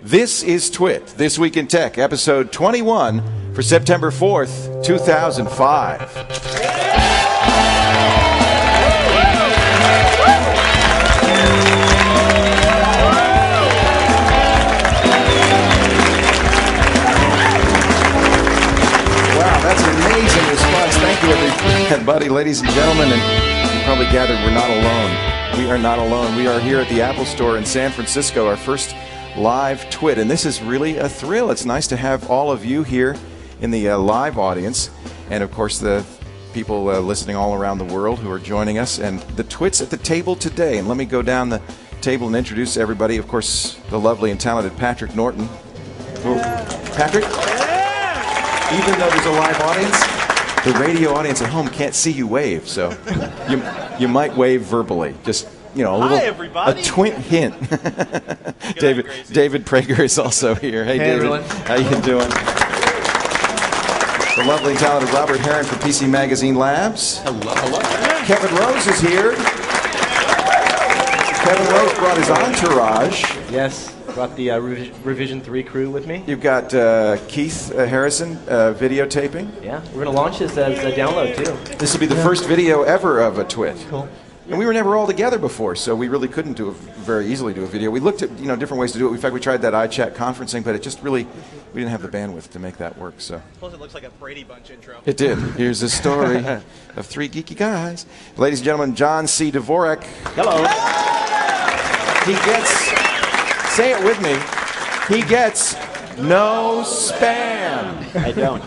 This is TWiT, This Week in Tech, episode 21 for September 4th, 2005. Wow, that's an amazing response. Thank you, everybody, ladies and gentlemen. And you probably gathered we're not alone. We are not alone. We are here at the Apple Store in San Francisco, our first live TWiT, and this is really a thrill. It's nice to have all of you here in the live audience, and of course the people listening all around the world who are joining us, and the TWiTs at the table today. And let me go down the table and introduce everybody. Of course, the lovely and talented Patrick Norton. Patrick, even though there's a live audience, the radio audience at home can't see you wave, so you might wave verbally. Just, you know, a little, hi, everybody. A twin hint. David Prager is also here. Hey, David, everyone. How you doing? The lovely and talented Robert Heron from PC Magazine Labs. Hello. Kevin Rose is here. Kevin Rose brought his entourage. Yes, brought the Revision 3 crew with me. You've got Keith Harrison videotaping. Yeah, we're going to launch this as a download, too. This will be the first video ever of a TWiT. Cool. And we were never all together before, so we really couldn't very easily do a video. We looked at different ways to do it. In fact, we tried that iChat conferencing, but it just really, we didn't have the bandwidth to make that work. So. Plus, it looks like a Brady Bunch intro. It did. Here's a story of three geeky guys. Ladies and gentlemen, John C. Dvorak. Hello. He gets, say it with me, he gets no spam. I don't.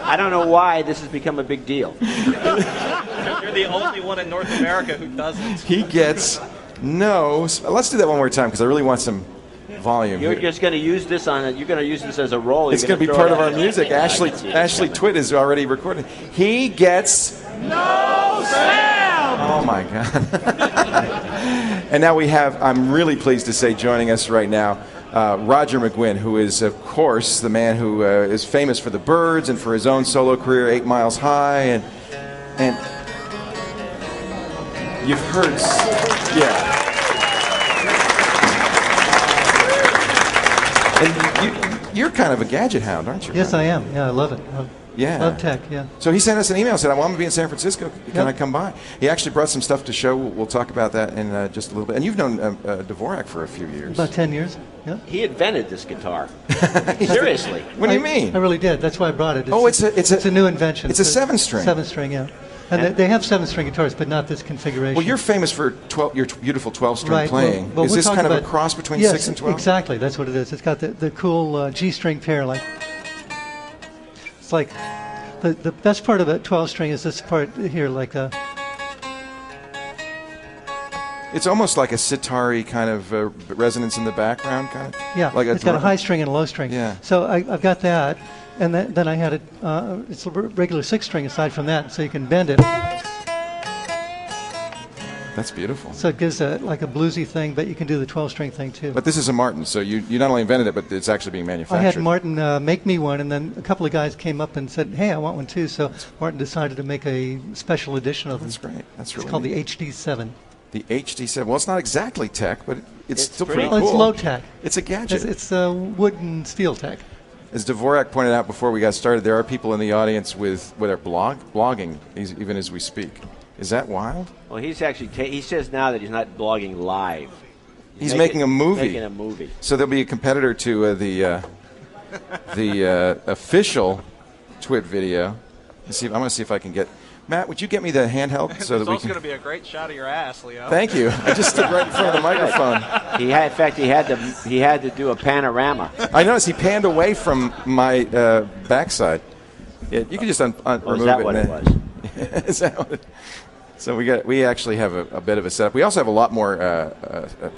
I don't know why this has become a big deal. You're the only one in North America who doesn't. He gets no. Let's do that one more time because I really want some volume. You're here. just going to use this you're going to use this as a roll. It's going to be part of our music. Ashley TWiT is already recording. He gets no spam. Oh my God. And now we have, I'm really pleased to say, joining us right now, Roger McGuinn, who is, of course, the man who is famous for the Byrds and for his own solo career, 8 Miles High, and you've heard, yeah. And you're kind of a gadget hound, aren't you? Yes, I am. Yeah, I love it. Yeah. Love tech, yeah. So he sent us an email and said, I want to be in San Francisco. Can I come by? He actually brought some stuff to show. We'll talk about that in just a little bit. And you've known Dvorak for a few years. About 10 years, yeah. He invented this guitar. Seriously. What do you mean? I really did. That's why I brought it. It's a new invention. It's a 7-string. 7-string, yeah. And they have 7-string guitars, but not this configuration. Well, you're famous for your beautiful 12-string playing. Well, is this kind of a cross between 6 and 12? Exactly. That's what it is. It's got the cool G-string pair. It's like the best part of a 12-string is this part here, It's almost like a sitar-y kind of resonance in the background, kind of. Yeah, it's got a high string and a low string. Yeah. So I've got that, and then I had it. It's a regular 6-string aside from that, so you can bend it. That's beautiful. So it gives like a bluesy thing, but you can do the 12-string thing too. But this is a Martin, so you not only invented it, but it's actually being manufactured. I had Martin make me one, and then a couple of guys came up and said, "Hey, I want one too." So Martin decided to make a special edition of them. That's great. That's really It's called neat. the HD7. The HD7. Well, it's not exactly tech, but it's still pretty Well, cool. it's low tech. It's a gadget. It's wood and steel tech. As Dvorak pointed out before we got started, there are people in the audience with are blogging even as we speak. Is that wild? Well, he's actually he says now that he's not blogging live. He's making a movie. Making a movie. So there'll be a competitor to the official TWiT video. I'm going to see if I can get. Matt, would you get me the handheld so that we also can? going to be a great shot of your ass, Leo. Thank you. I just stood right in front of the microphone. In fact, he had to do a panorama. I noticed he panned away from my backside. Yeah, you can just remove it. Is that what it was? Is that what it? So we actually have a bit of a setup. We also have a lot more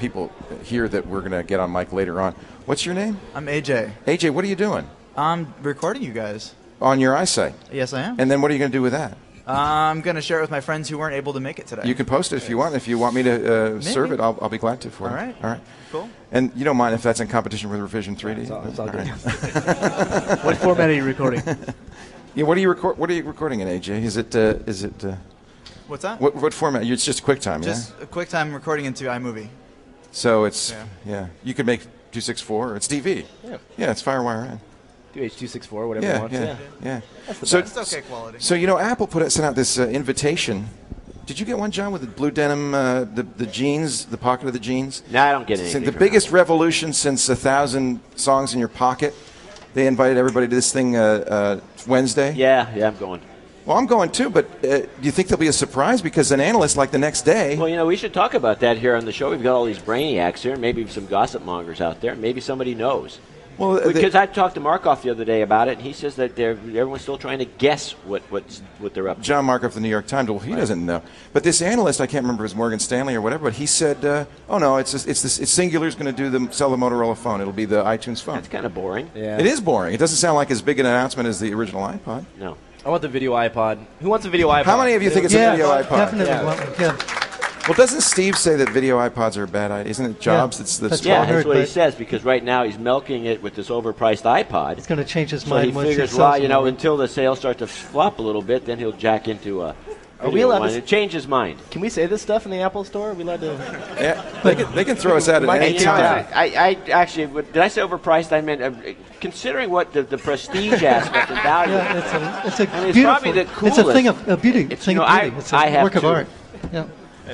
people here that we're going to get on mic later on. What's your name? I'm AJ. AJ, what are you doing? I'm recording you guys. On your eyesight? Yes, I am. And then what are you going to do with that? I'm going to share it with my friends who weren't able to make it today. You can post it if you want. If you want me to serve it, I'll be glad to for you. All right. All right. Cool. And you don't mind if that's in competition with Revision 3D? It's all good. Right. What format are you recording? Yeah, what are you recording in, AJ? Is it What's that? What format? It's just QuickTime, Just a QuickTime recording into iMovie. So it's you could make 264. It's DV. Yeah, it's FireWire in. H264, whatever it wants. Yeah. That's okay quality. So Apple sent out this invitation. Did you get one, John, with the blue denim, the jeans, the pocket of the jeans? No, I don't get anything. The biggest revolution since 1,000 songs in your pocket. They invited everybody to this thing Wednesday. Yeah, I'm going. Well, I'm going too, but do you think there'll be a surprise? Because an analyst, like the next day... Well, we should talk about that here on the show. We've got all these brainiacs here, maybe some gossip mongers out there. Maybe somebody knows. Well, because I talked to Markoff the other day about it, and he says that everyone's still trying to guess what they're up to. John Markoff of the New York Times, well, he doesn't know. But this analyst, I can't remember if it was Morgan Stanley or whatever, but he said, oh, no, it's Singular's going to sell the Motorola phone. It'll be the iTunes phone. That's kind of boring. Yeah. It is boring. It doesn't sound like as big an announcement as the original iPod. No. I want the video iPod. Who wants a video iPod? How many of you think it's a video iPod? Definitely. Well, doesn't Steve say that video iPods are a bad idea? Isn't it Jobs that's That's Yeah, what I that's heard, what he but- says, because right now he's milking it with this overpriced iPod. It's going to change his So mind he once figures, sells well, them. until the sales start to flop a little bit, then he'll jack into a Are we allowed one to and change his mind. Can we say this stuff in the Apple Store? Are we allowed to? Yeah, they can throw us out at any time. I actually, did I say overpriced? I meant considering what the prestige aspect and value. Yeah, it's a it's beautiful. probably the It's a coolest. thing of beauty. It's, Thing you know, of beauty. It's a I have work of two. art. Yeah.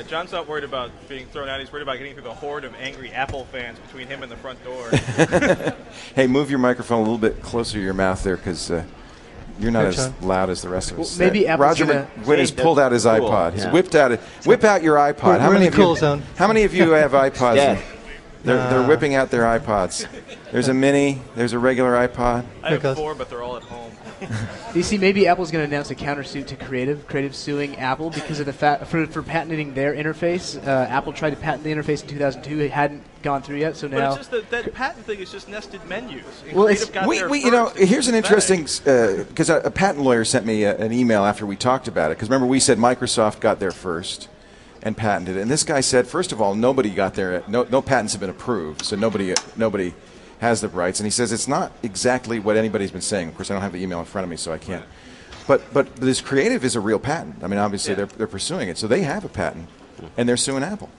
John's not worried about being thrown out. He's worried about getting through the horde of angry Apple fans between him and the front door. Hey, move your microphone a little bit closer to your mouth there, because you're not Here, as John. loud as the rest of us. maybe Apple's Roger gonna- McGuinn has pulled out his cool. iPod. He's Yeah. whipped out it. Whip out your iPod. We're in the cool zone. How many of you have iPods? Dead. They're whipping out their iPods. There's a mini. There's a regular iPod. I have goes. 4, but they're all at home. You see, maybe Apple's going to announce a countersuit to Creative suing Apple because of the fact for patenting their interface. Apple tried to patent the interface in 2002; it hadn't gone through yet. So But now, it's just that patent thing is just nested menus. And Well, Creative it's- got there first. Here's an It's interesting, pathetic. because a patent lawyer sent me an email after we talked about it. Because remember, we said Microsoft got there first and patented it. And this guy said, first of all, nobody got there. No patents have been approved, so nobody has the rights. And he says it's not exactly what anybody's been saying. Of course, I don't have the email in front of me, so I can't. But this Creative is a real patent. I mean, obviously they're pursuing it, so they have a patent, and they're suing Apple.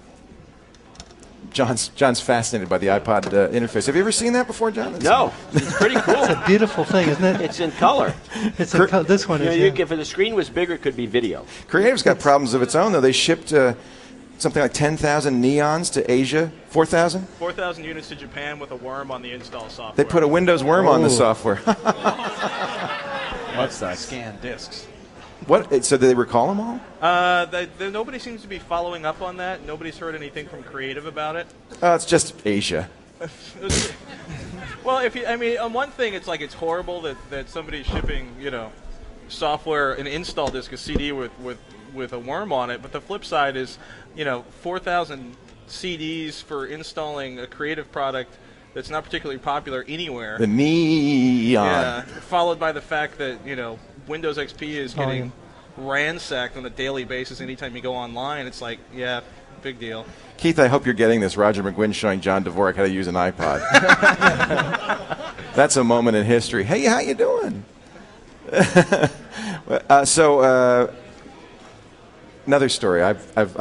John's fascinated by the iPod interface. Have you ever seen that before, John? No, it's pretty cool. It's a beautiful thing, isn't it? It's in color. It's this one is. If the screen was bigger, it could be video. Creative's got problems of its own, though. They shipped something like 10,000 Neons to Asia. 4,000? 4,000 units to Japan with a worm on the install software. They put a Windows worm on the software. That sucks. Scan discs. What? So did they recall them all? Nobody seems to be following up on that. Nobody's heard anything from Creative about it. It's just Asia. Well, on one thing, it's like it's horrible that somebody's shipping, software, an install disk, a CD with a worm on it. But the flip side is, 4,000 CDs for installing a Creative product that's not particularly popular anywhere. The Neon. Yeah, followed by the fact that, Windows XP is getting ransacked on a daily basis anytime you go online. It's like, yeah, big deal. Keith, I hope you're getting this. Roger McGuinn showing John Dvorak how to use an iPod. That's a moment in history. Hey, how you doing? Another story. I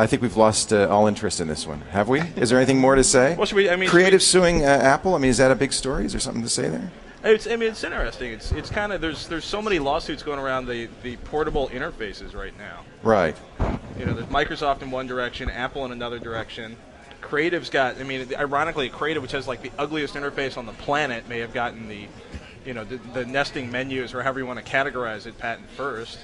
think we've lost all interest in this one. Have we? Is there anything more to say? Well, Creative suing Apple. Is that a big story? Is there something to say there? It's interesting. It's kind of there's so many lawsuits going around the portable interfaces right now. Right. There's Microsoft in one direction, Apple in another direction. Creative's got. Ironically, Creative, which has like the ugliest interface on the planet, may have gotten the nesting menus or however you want to categorize it patent first.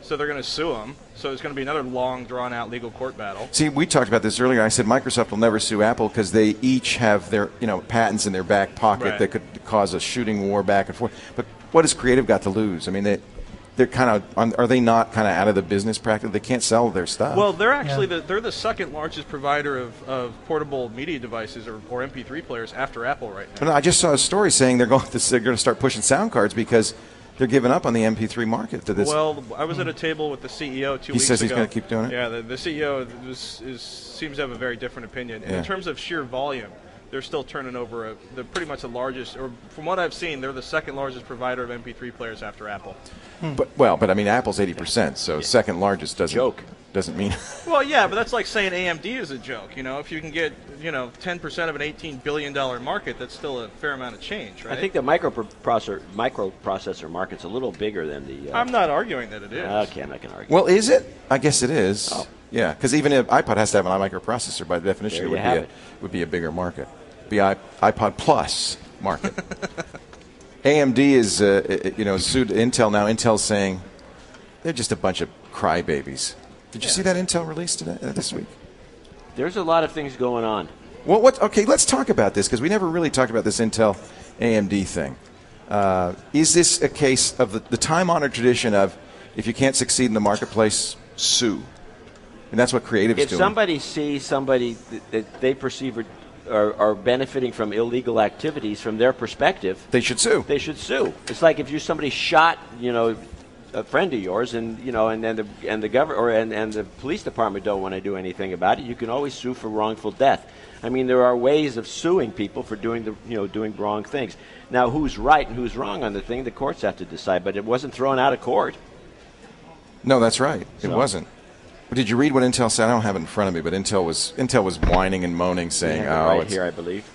So they're going to sue them. So it's going to be another long, drawn-out legal court battle. See, we talked about this earlier. I said Microsoft will never sue Apple because they each have their patents in their back pocket that could cause a shooting war back and forth. But what has Creative got to lose? They're kind of are they not kind of out of the business practice? They can't sell their stuff. Well, they're actually they're the second largest provider of portable media devices or MP3 players after Apple right now. But I just saw a story saying they're going to start pushing sound cards because they're giving up on the MP3 market. Well, I was at a table with the CEO 2 weeks ago. He says he's going to keep doing it? Yeah, the CEO seems to have a very different opinion. And in terms of sheer volume, they're still turning over they're pretty much the largest, or from what I've seen, they're the second largest provider of MP3 players after Apple. But Apple's 80%, so second largest doesn't. Joke. doesn't mean. Well, yeah, but that's like saying AMD is a joke. You know, if you can get 10% of an $18 billion market, that's still a fair amount of change, right? I think the microprocessor market's a little bigger than the. I'm not arguing that it is. Okay, I'm not going to argue. Well, is it? I guess it is. Oh. Yeah, because even if iPod has to have an microprocessor, by definition, it would be a bigger market. Be iPod Plus market. AMD is sued Intel now. Intel's saying they're just a bunch of crybabies. Did you see that Intel release today, this week? There's a lot of things going on. Well, okay, let's talk about this because we never really talked about this Intel AMD thing. Is this a case of the time-honored tradition of if you can't succeed in the marketplace, sue? And that's what creatives do. If somebody sees somebody that they perceive are benefiting from illegal activities from their perspective, they should sue. They should sue. It's like if somebody shot, a friend of yours, and the government and the police department don't want to do anything about it, you can always sue for wrongful death. I mean, there are ways of suing people for doing doing wrong things. Now, who's right and who's wrong on the thing, the courts have to decide. But it wasn't thrown out of court. No, that's right. It wasn't. But did you read what Intel said? I don't have it in front of me, but Intel was whining and moaning, saying, right here, I believe.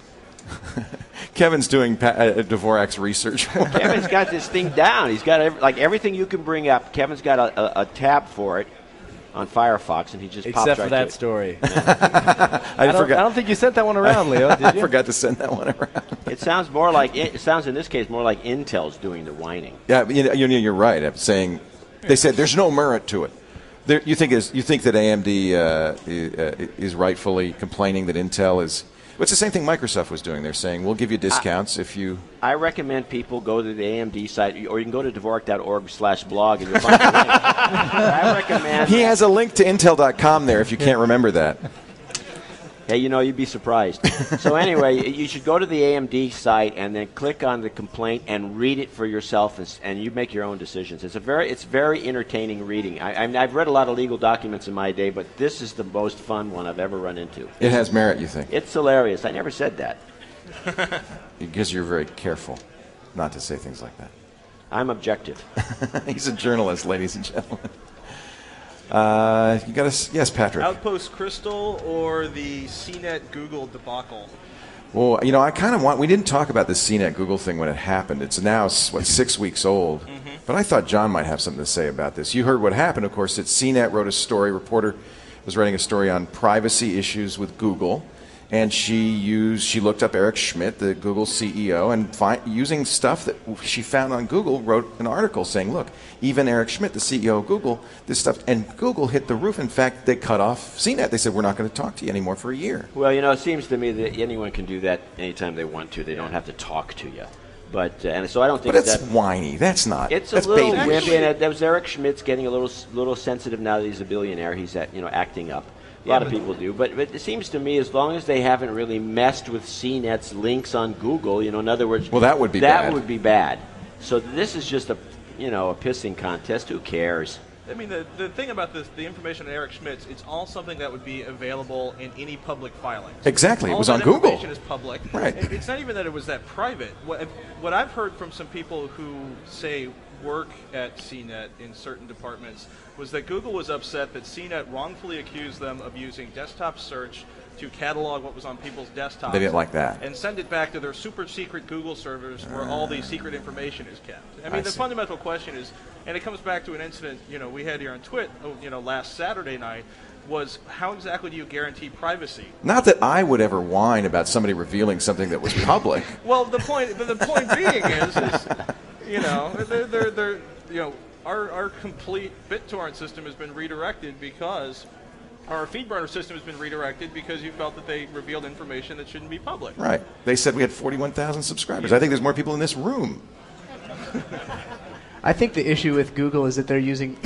Kevin's doing Dvorak's research. Kevin's got this thing down. He's got everything you can bring up. Kevin's got a tab for it on Firefox, and he just pops right Except for that story. I don't think you sent that one around, Leo, did you? I forgot to send that one around. It sounds in this case more like Intel's doing the whining. Yeah, you're right. I'm saying they said there's no merit to it. You think that AMD is rightfully complaining that Intel is. It's the same thing Microsoft was doing. They're saying, we'll give you discounts if you... I recommend people go to the AMD site, or you can go to Dvorak.org/blog and you'll find the link. I recommend... He has a link to Intel.com there if you can't remember that. Hey, you'd be surprised. So anyway, you should go to the AMD site and then click on the complaint and read it for yourself, and you make your own decisions. It's very entertaining reading. I've read a lot of legal documents in my day, but this is the most fun one I've ever run into. It has merit, you think? It's hilarious. I never said that. Because you're very careful not to say things like that. I'm objective. He's a journalist, ladies and gentlemen. Yes, Patrick. Outpost Crystal or the CNET Google debacle? Well, I kind of we didn't talk about the CNET Google thing when it happened. It's now, 6 weeks old. Mm-hmm. But I thought John might have something to say about this. You heard what happened, of course. CNET wrote a story. Reporter was writing a story on privacy issues with Google. And she looked up Eric Schmidt, the Google CEO, and using stuff that she found on Google, wrote an article saying, look, even Eric Schmidt, the CEO of Google, this stuff, and Google hit the roof. In fact, they cut off CNET. They said, we're not going to talk to you anymore for a year. Well, it seems to me that anyone can do that anytime they want to. They don't have to talk to you. But and so I don't think that's whiny. That's not. It's that's a little baby. wimpy, and that was Eric Schmidt's getting a little sensitive now that he's a billionaire. He's acting up. A lot of people do, but it seems to me as long as they haven't really messed with CNET's links on Google, in other words, well, that would be bad. So this is just a pissing contest. Who cares? I mean, the thing about the information on Eric Schmidt's, it's all something that would be available in any public filings. Exactly, all it was on that Google. Information is public. Right. It's not even that it was that private. What I've heard from some people who say work at CNET in certain departments was that Google was upset that CNET wrongfully accused them of using desktop search to catalog what was on people's desktops. They didn't like that. And send it back to their super secret Google servers where all the secret information is kept. I mean, the fundamental question is, and it comes back to an incident we had here on TWiT, last Saturday night, was how exactly do you guarantee privacy? Not that I would ever whine about somebody revealing something that was public. Well, the point being is our complete BitTorrent system has been redirected because our FeedBurner system has been redirected because you felt that they revealed information that shouldn't be public. Right. They said we had 41,000 subscribers. I think there's more people in this room. I think the issue with Google is that they're using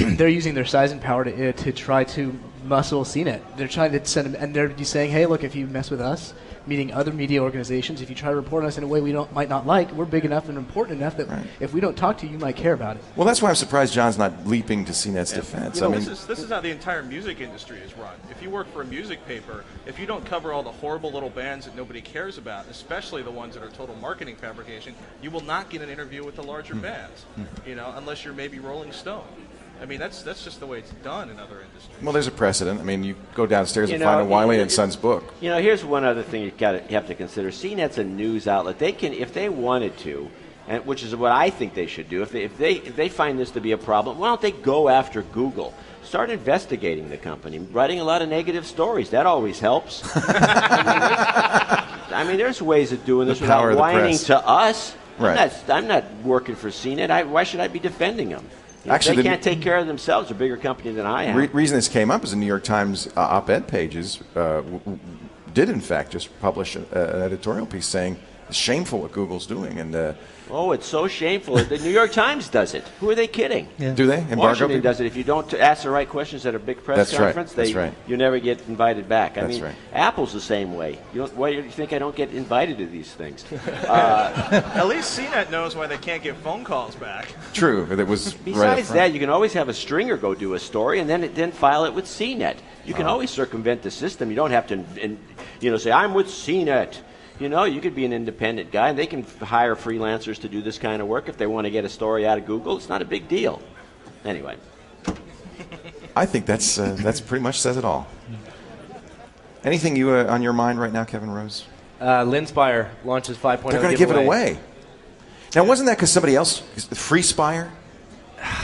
their size and power to try to muscle CNET. They're trying to send them, and they're saying, hey, look, if you mess with us, meaning other media organizations, if you try to report us in a way we might not like, we're big enough and important enough that if we don't talk to you, you might care about it. Well, that's why I'm surprised John's not leaping to CNET's defense. This is how the entire music industry is run. If you work for a music paper, if you don't cover all the horrible little bands that nobody cares about, especially the ones that are total marketing fabrication, you will not get an interview with the larger bands, unless you're maybe Rolling Stone. I mean, that's just the way it's done in other industries. Well, there's a precedent. I mean, you go downstairs and find a Wiley and Sons book. You know, here's one other thing you have to consider. CNET's a news outlet. They can, if they wanted to, and which is what I think they should do. If they find this to be a problem, why don't they go after Google? Start investigating the company, writing a lot of negative stories. That always helps. I mean, there's ways of doing this without whining to us. Right. I'm not working for CNET. Why should I be defending them? Actually, they can't take care of themselves. They're a bigger company than I am. Reason this came up is the New York Times op-ed pages did, in fact, just publish an editorial piece saying it's shameful what Google's doing. And oh, it's so shameful. The New York Times does it. Who are they kidding? Yeah. Do they? Embargo Washington people? does it. If you don't ask the right questions at a big press conference, you never get invited back. I mean, Apple's the same way. Why do you think I don't get invited to these things? At least CNET knows why they can't get phone calls back. True. It was Besides that, you can always have a stringer go do a story and then file it with CNET. You can always circumvent the system. You don't have to, say, I'm with CNET. You know, you could be an independent guy, and they can hire freelancers to do this kind of work if they want to get a story out of Google. It's not a big deal. Anyway. I think that's pretty much says it all. Anything you on your mind right now, Kevin Rose? Linspire launches 5.0 They're going to give it away. Now, wasn't that because somebody else, FreeSpire?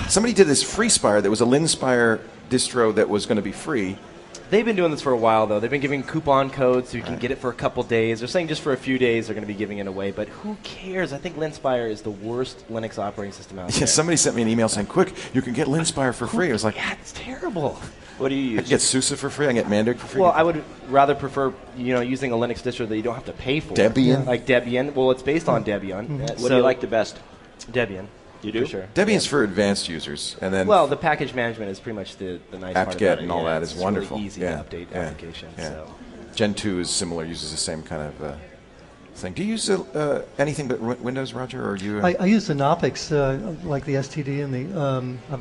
Somebody did this FreeSpire that was a Linspire distro that was going to be free. They've been doing this for a while, though. They've been giving coupon codes so you can get it for a couple days. They're saying just for a few days they're going to be giving it away, but who cares? I think Linspire is the worst Linux operating system out there. Yeah, somebody sent me an email saying, quick, you can get Linspire for free. I was like, yeah, it's terrible. What do you use? I can get SUSE for free. I can get Mandrake for free. Well, I would rather prefer using a Linux distro that you don't have to pay for. Debian? Like Debian. Well, it's based on Debian. What do you like the best? Debian. You do? For sure. Debian's for advanced users. And then the package management is pretty much the nice part apt-get about it. and all that is it's wonderful. Really easy to update applications. Yeah. So. Gen 2 is similar, uses the same kind of thing. Do you use anything but Windows, Roger, or you? I use the Knoppix, like the STD and the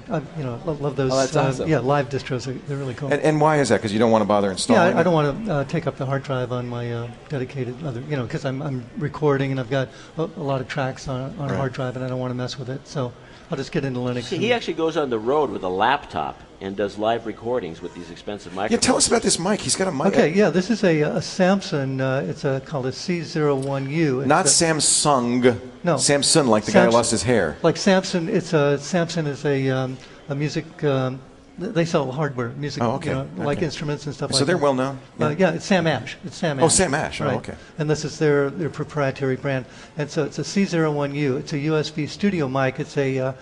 I love those. Oh, that's awesome. Yeah, live distros. They're really cool. And why is that? Because you don't want to bother installing. Yeah, I don't want to take up the hard drive on my dedicated other. Because I'm recording and I've got a lot of tracks on a hard drive and I don't want to mess with it. So I'll just get into Linux. See, he actually goes on the road with a laptop and does live recordings with these expensive microphones. Yeah, tell us about this mic. He's got a mic. Okay, yeah, this is a Samsung. It's called a C01U. It's Not Samsung. No. Samsung, like the guy who lost his hair. Like Samsung, Samsung is a music. They sell hardware, music, like instruments and stuff like that. So they're well known? Yeah, it's Sam Ash. It's Sam Ash. Oh, Sam Ash. Right. Oh, okay. And this is their proprietary brand. And so it's a C01U. It's a USB studio mic. It's I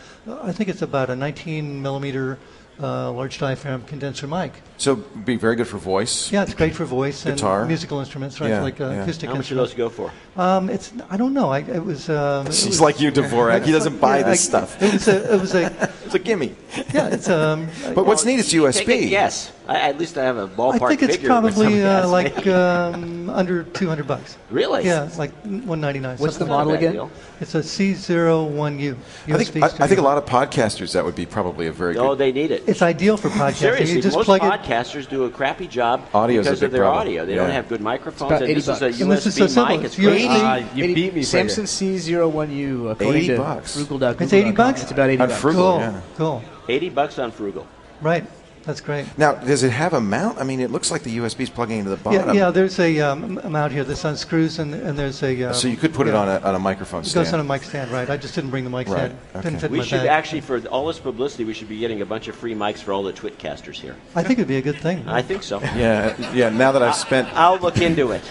think it's about a 19 millimeter large diaphragm condenser mic. So be very good for voice. Yeah, it's great for voice guitar. And musical instruments, right? Like acoustic How much do those go for? I don't know. It was. He's like you, Dvorak. He doesn't buy this stuff. It was a. It's a gimme. Yeah, it's But what's neat is USB. Yes, at least I have a ballpark figure. I think it's probably like guessing. under $200. Really? Yeah, like $199. What's the model again? It's a C01U. I think a lot of podcasters that would be probably a very good. Oh, they need it. It's ideal for podcasting. Seriously, You just most plug podcasters do a crappy job Audio's because a of big their problem. audio. They Yeah. don't have good microphones. About And this is a $80. And this is so USB simple. mic. It's It's great. USB. You beat me. Samsung C01U. According to $80. Frugal.google.com. It's $80? It's about $80. On Frugal, Cool. yeah. Cool. $80 on Frugal. Right. That's great. Now, does it have a mount? I mean, it looks like the USB's plugging into the bottom. Yeah. There's a mount here that unscrews, and there's a. So you could put it on a microphone It stand. goes on a mic stand, right? I just didn't bring the mic Right, stand. okay. Didn't fit We my should bag. actually, for all this publicity, we should be getting a bunch of free mics for all the TWiT casters here. I think it'd be a good thing. I think so. Yeah. Now that I've spent, I'll look into it.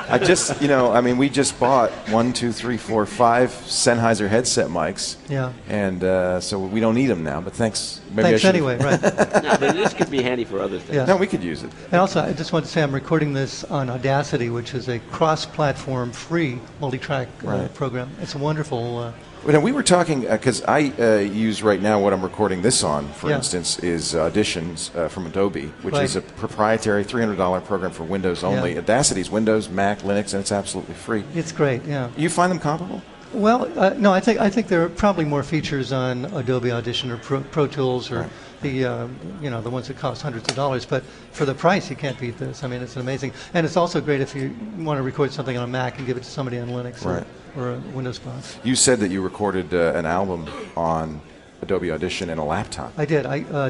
I just, we just bought 1, 2, 3, 4, 5 Sennheiser headset mics. Yeah. And so we don't need them now. But thanks. Maybe Thanks I should. anyway, right? No, but this could be handy for other things. Yeah. No, we could use it. And also, I just want to say I'm recording this on Audacity, which is a cross-platform, free multi-track program. It's a wonderful. Well, we were talking because I use right now what I'm recording this on, for instance, is Auditions from Adobe, which is a proprietary $300 program for Windows only. Yeah. Audacity's Windows, Mac, Linux, and it's absolutely free. It's great, yeah. You find them comparable? Well, no, I think there are probably more features on Adobe Audition or Pro Tools or the ones that cost hundreds of dollars. But for the price, you can't beat this. I mean, it's amazing, and it's also great if you want to record something on a Mac and give it to somebody on Linux or a Windows box. You said that you recorded an album on Adobe Audition and a laptop. I did.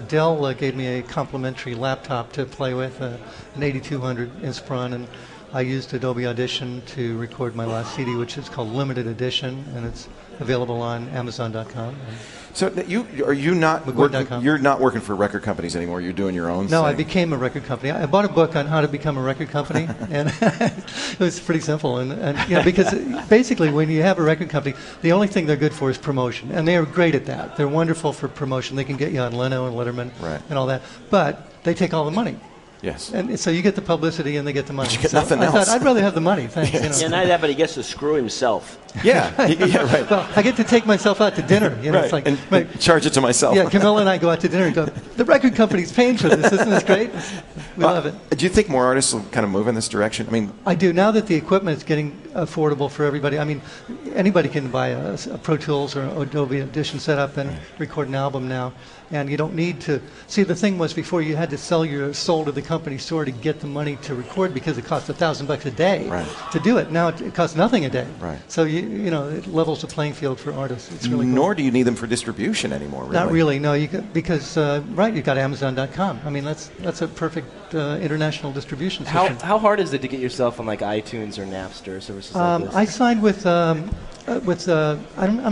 Dell gave me a complimentary laptop to play with, an 8200 Inspiron, and I used Adobe Audition to record my last CD, which is called Limited Edition, and it's available on Amazon.com. So you're not working for record companies anymore. You're doing your own thing. No, I became a record company. I bought a book on how to become a record company, and it was pretty simple. And because basically when you have a record company, the only thing they're good for is promotion, and they are great at that. They're wonderful for promotion. They can get you on Leno and Letterman and all that, but they take all the money. Yes. And so you get the publicity and they get the money. But you get so nothing I else. thought I'd rather have the money. Thanks. Yes. Yeah, not that, but he gets to screw himself. Yeah. Right. Well, I get to take myself out to dinner. Right. It's like, and charge it to myself. Yeah, Camilla and I go out to dinner and go, the record company's paying for this. Isn't this great? We love it. Do you think more artists will kind of move in this direction? I mean, I do. Now that the equipment is getting affordable for everybody, I mean, anybody can buy a Pro Tools or Adobe Audition setup and record an album now. And you don't need to. See, the thing was before you had to sell your soul to the company store to get the money to record because it cost $1,000 a day to do it. Now it costs nothing a day. Right. So it levels the playing field for artists. It's really Nor cool. do you need them for distribution anymore. Really. Not really. No, because you've got Amazon.com. I mean, that's a perfect international distribution system. How hard is it to get yourself on like iTunes or Napster services like this? I signed with I'm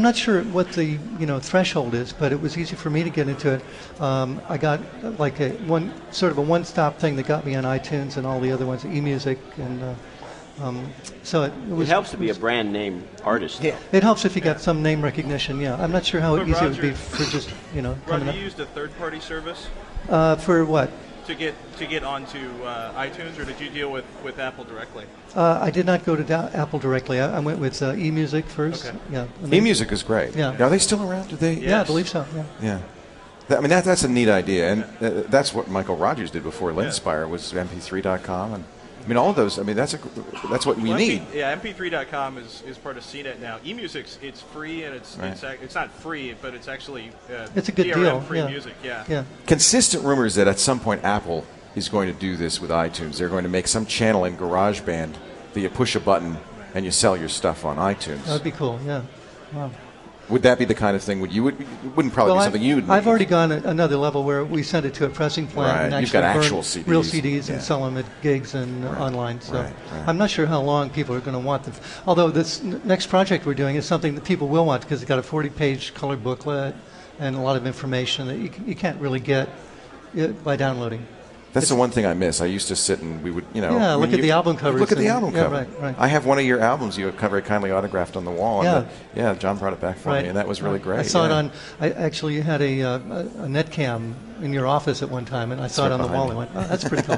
not sure what the threshold is, but it was easy for me to get into it. I got like a one-stop thing that got me on iTunes and all the other ones, eMusic, and so it helps to be a brand name artist. Yeah. It helps if you got some name recognition. Yeah, I'm not sure how easy it would be for just coming Roger, up. you used a third-party service For what? to get onto iTunes, or did you deal with Apple directly? I did not go to Apple directly. I went with eMusic first. Okay. Yeah. eMusic is great. Yeah. Are they still around? Do they? Yes. Yeah, I believe so. Yeah. Yeah. I mean, that's a neat idea, and that's what Michael Rogers did before Linspire was MP3.com, and I mean all of those. I mean that's what we need. MP3.com is part of CNET now. eMusic's it's free and it's not free, but it's actually it's a good deal. free music. Yeah. Consistent rumors that at some point Apple is going to do this with iTunes. They're going to make some channel in GarageBand that you push a button and you sell your stuff on iTunes. That'd be cool. Yeah. Wow. Would that be the kind of thing? It wouldn't probably be something you'd need. I've already gone another level where we send it to a pressing plant and actually You've got burn actual CDs. real CDs and sell them at gigs and online. So I'm not sure how long people are going to want them. Although this next project we're doing is something that people will want because it's got a 40-page color booklet and a lot of information that you can't really get by downloading. That's the one thing I miss. I used to sit and we would, look at the album covers. Look at the album cover. Right. I have one of your albums you have very kindly autographed on the wall. Yeah. And John brought it back for me, and that was really great. I saw it on. You had a Netcam in your office at one time, and I saw it on the wall. And went, "Oh, that's pretty cool."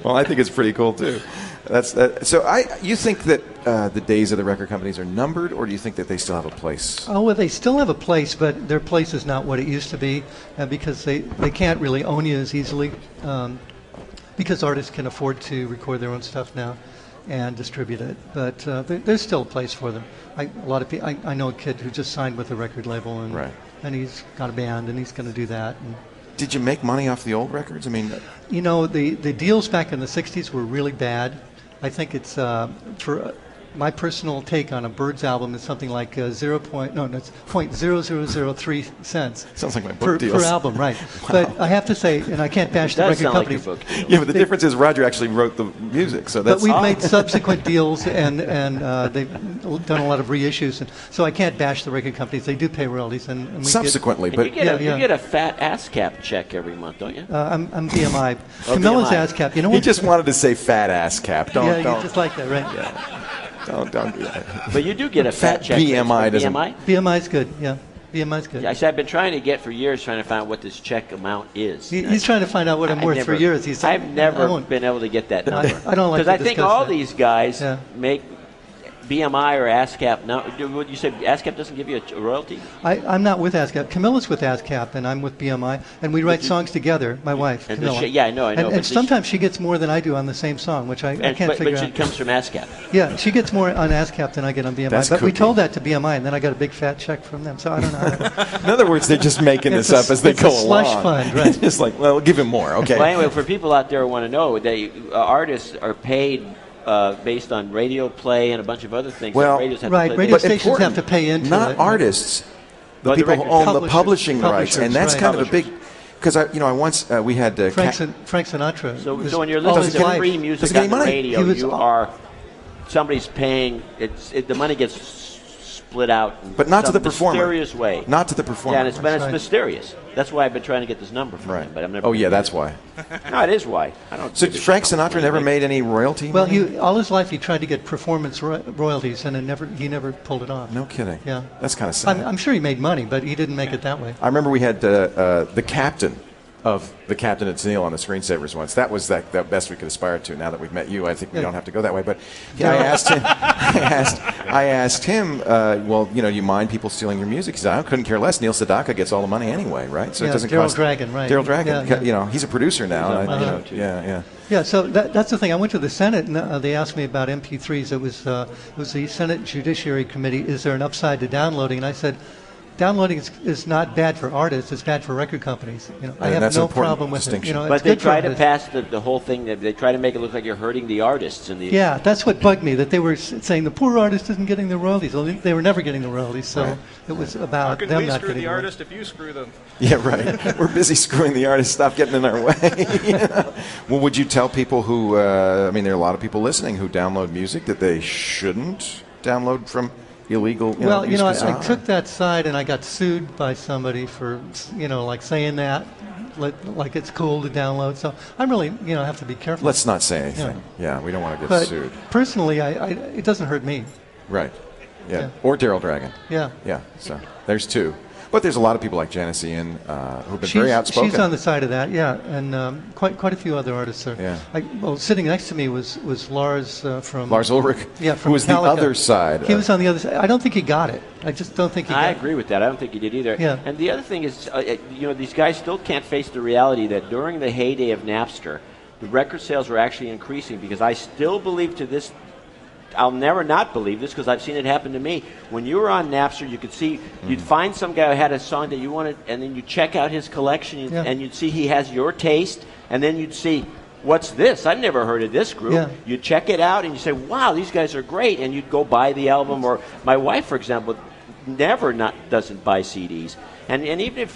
Well, I think it's pretty cool too. So you think that the days of the record companies are numbered, or do you think that they still have a place? Oh, well, they still have a place, but their place is not what it used to be, because they can't really own you as easily, because artists can afford to record their own stuff now and distribute it. But there's still a place for them. A lot of people. I know a kid who just signed with a record label, and he's got a band, and he's going to do that. And did you make money off the old records? I mean, the deals back in the '60s were really bad. I think it's for my personal take on a Byrds album is something like it's 0.0003 cents. Sounds like my book deals. Per album, right? Wow. But I have to say, and I can't bash the record companies. Like yeah, but the difference is Roger actually wrote the music, so that's. But we've made subsequent deals, and they've done a lot of reissues, and so I can't bash the record companies. They do pay royalties, and we subsequently, but you get a fat ASCAP check every month, don't you? I'm BMI. Camilla's ASCAP. You know what? He just wanted to say fat ASCAP. Don't. You just like that, right? Yeah. Don't do that. But you do get a fat check. BMI doesn't. BMI's good. Yeah. BMI's good. Yeah, I've been trying to get for years, trying to find out what this check amount is. He's trying to find out what I'm worth for years. I've never been able to get that number. I don't like. Because I think all these guys make BMI or ASCAP. Now, would you say ASCAP doesn't give you a royalty? I'm not with ASCAP. Camilla's with ASCAP, and I'm with BMI, and we write songs together. My wife, Camilla. I know. And sometimes she gets more than I do on the same song, which I can't figure out. But she comes from ASCAP. Yeah, she gets more on ASCAP than I get on BMI. That's but kooky. we told that to BMI, and then I got a big fat check from them. So I don't know. In other words, they're just making this up as they go along. It's a slush fund, right? Just like, well, we'll give him more, okay? Well, anyway, for people out there who want to know, artists are paid based on radio play and a bunch of other things. Well, radios have right, to play. radio stations have to pay into not it. artists. the Well, people who own the publishing rights, and that's right. kind of a big. Because I once we had Frank Sinatra. So was when you're all listening his to life- free music Doesn't get on any the money. radio, He was you all- are somebody's paying. The money gets split out, in But not to some the performer. mysterious way. Not to the performer. Yeah, and it's That's right. mysterious. That's why I've been trying to get this number from Right. him, but I'm never. Oh yeah, that's why. No, it is why. I don't. So give a Frank shit how much Sinatra money never they- made any royalty Well, money? all his life he tried to get performance royalties, and he never pulled it off. No kidding. Yeah. That's kind of sad. I'm sure he made money, but he didn't make it that way. I remember we had the captain of the Captain and Tennille on the screensavers once. That was the best we could aspire to. Now that we've met you, I think we don't have to go that way. But yeah, I asked him, well, you mind people stealing your music? He said, I couldn't care less. Neil Sedaka gets all the money anyway, right? So Yeah, it doesn't Daryl cost. Dragon, right. Daryl Dragon. Yeah. He's a producer now. He's and up yeah. Yeah, so that's the thing. I went to the Senate, and they asked me about MP3s. It was the Senate Judiciary Committee. Is there an upside to downloading? And I said, downloading is not bad for artists. It's bad for record companies. I have that's an no important problem with it. distinction. It's But they good for try to artists. pass the whole thing. They try to make it look like you're hurting the artists. And the Yeah, that's what bugged me, that they were saying the poor artist isn't getting the royalties. Well, they were never getting the royalties, so Right. it was How about can them we not screw getting the the artist if you screw them? Yeah, right. We're busy screwing the artists. Stop getting in our way. Well, would you tell people who, there are a lot of people listening who download music that they shouldn't download from illegal, Well, use I Kazaa? took that side and I got sued by somebody for, like saying that, like it's cool to download. So I'm really, have to be careful. Let's not say anything. Yeah, we don't want to get But sued. personally, it doesn't hurt me. Right. Yeah. Yeah. Or Daryl Dragon. Yeah. Yeah. So there's two. But there's a lot of people like Janice Ian who've been very outspoken. She's on the side of that, yeah, and quite a few other artists are. Yeah. Sitting next to me was Lars from Lars Ulrich, yeah, who from was the Metallica. other side. He was on the other side. I don't think he got it. I just don't think he got I it. agree with that. I don't think he did either. Yeah. And the other thing is, these guys still can't face the reality that during the heyday of Napster, the record sales were actually increasing, because I still believe to this, I'll never not believe this because I've seen it happen to me. When you were on Napster, you could see, you'd find some guy who had a song that you wanted, and then you check out his collection, and you'd see he has your taste, and then you'd see, what's this? I've never heard of this group. Yeah. You check it out, and you say, wow, these guys are great, and you'd go buy the album. Or my wife, for example, doesn't buy CDs. And even if,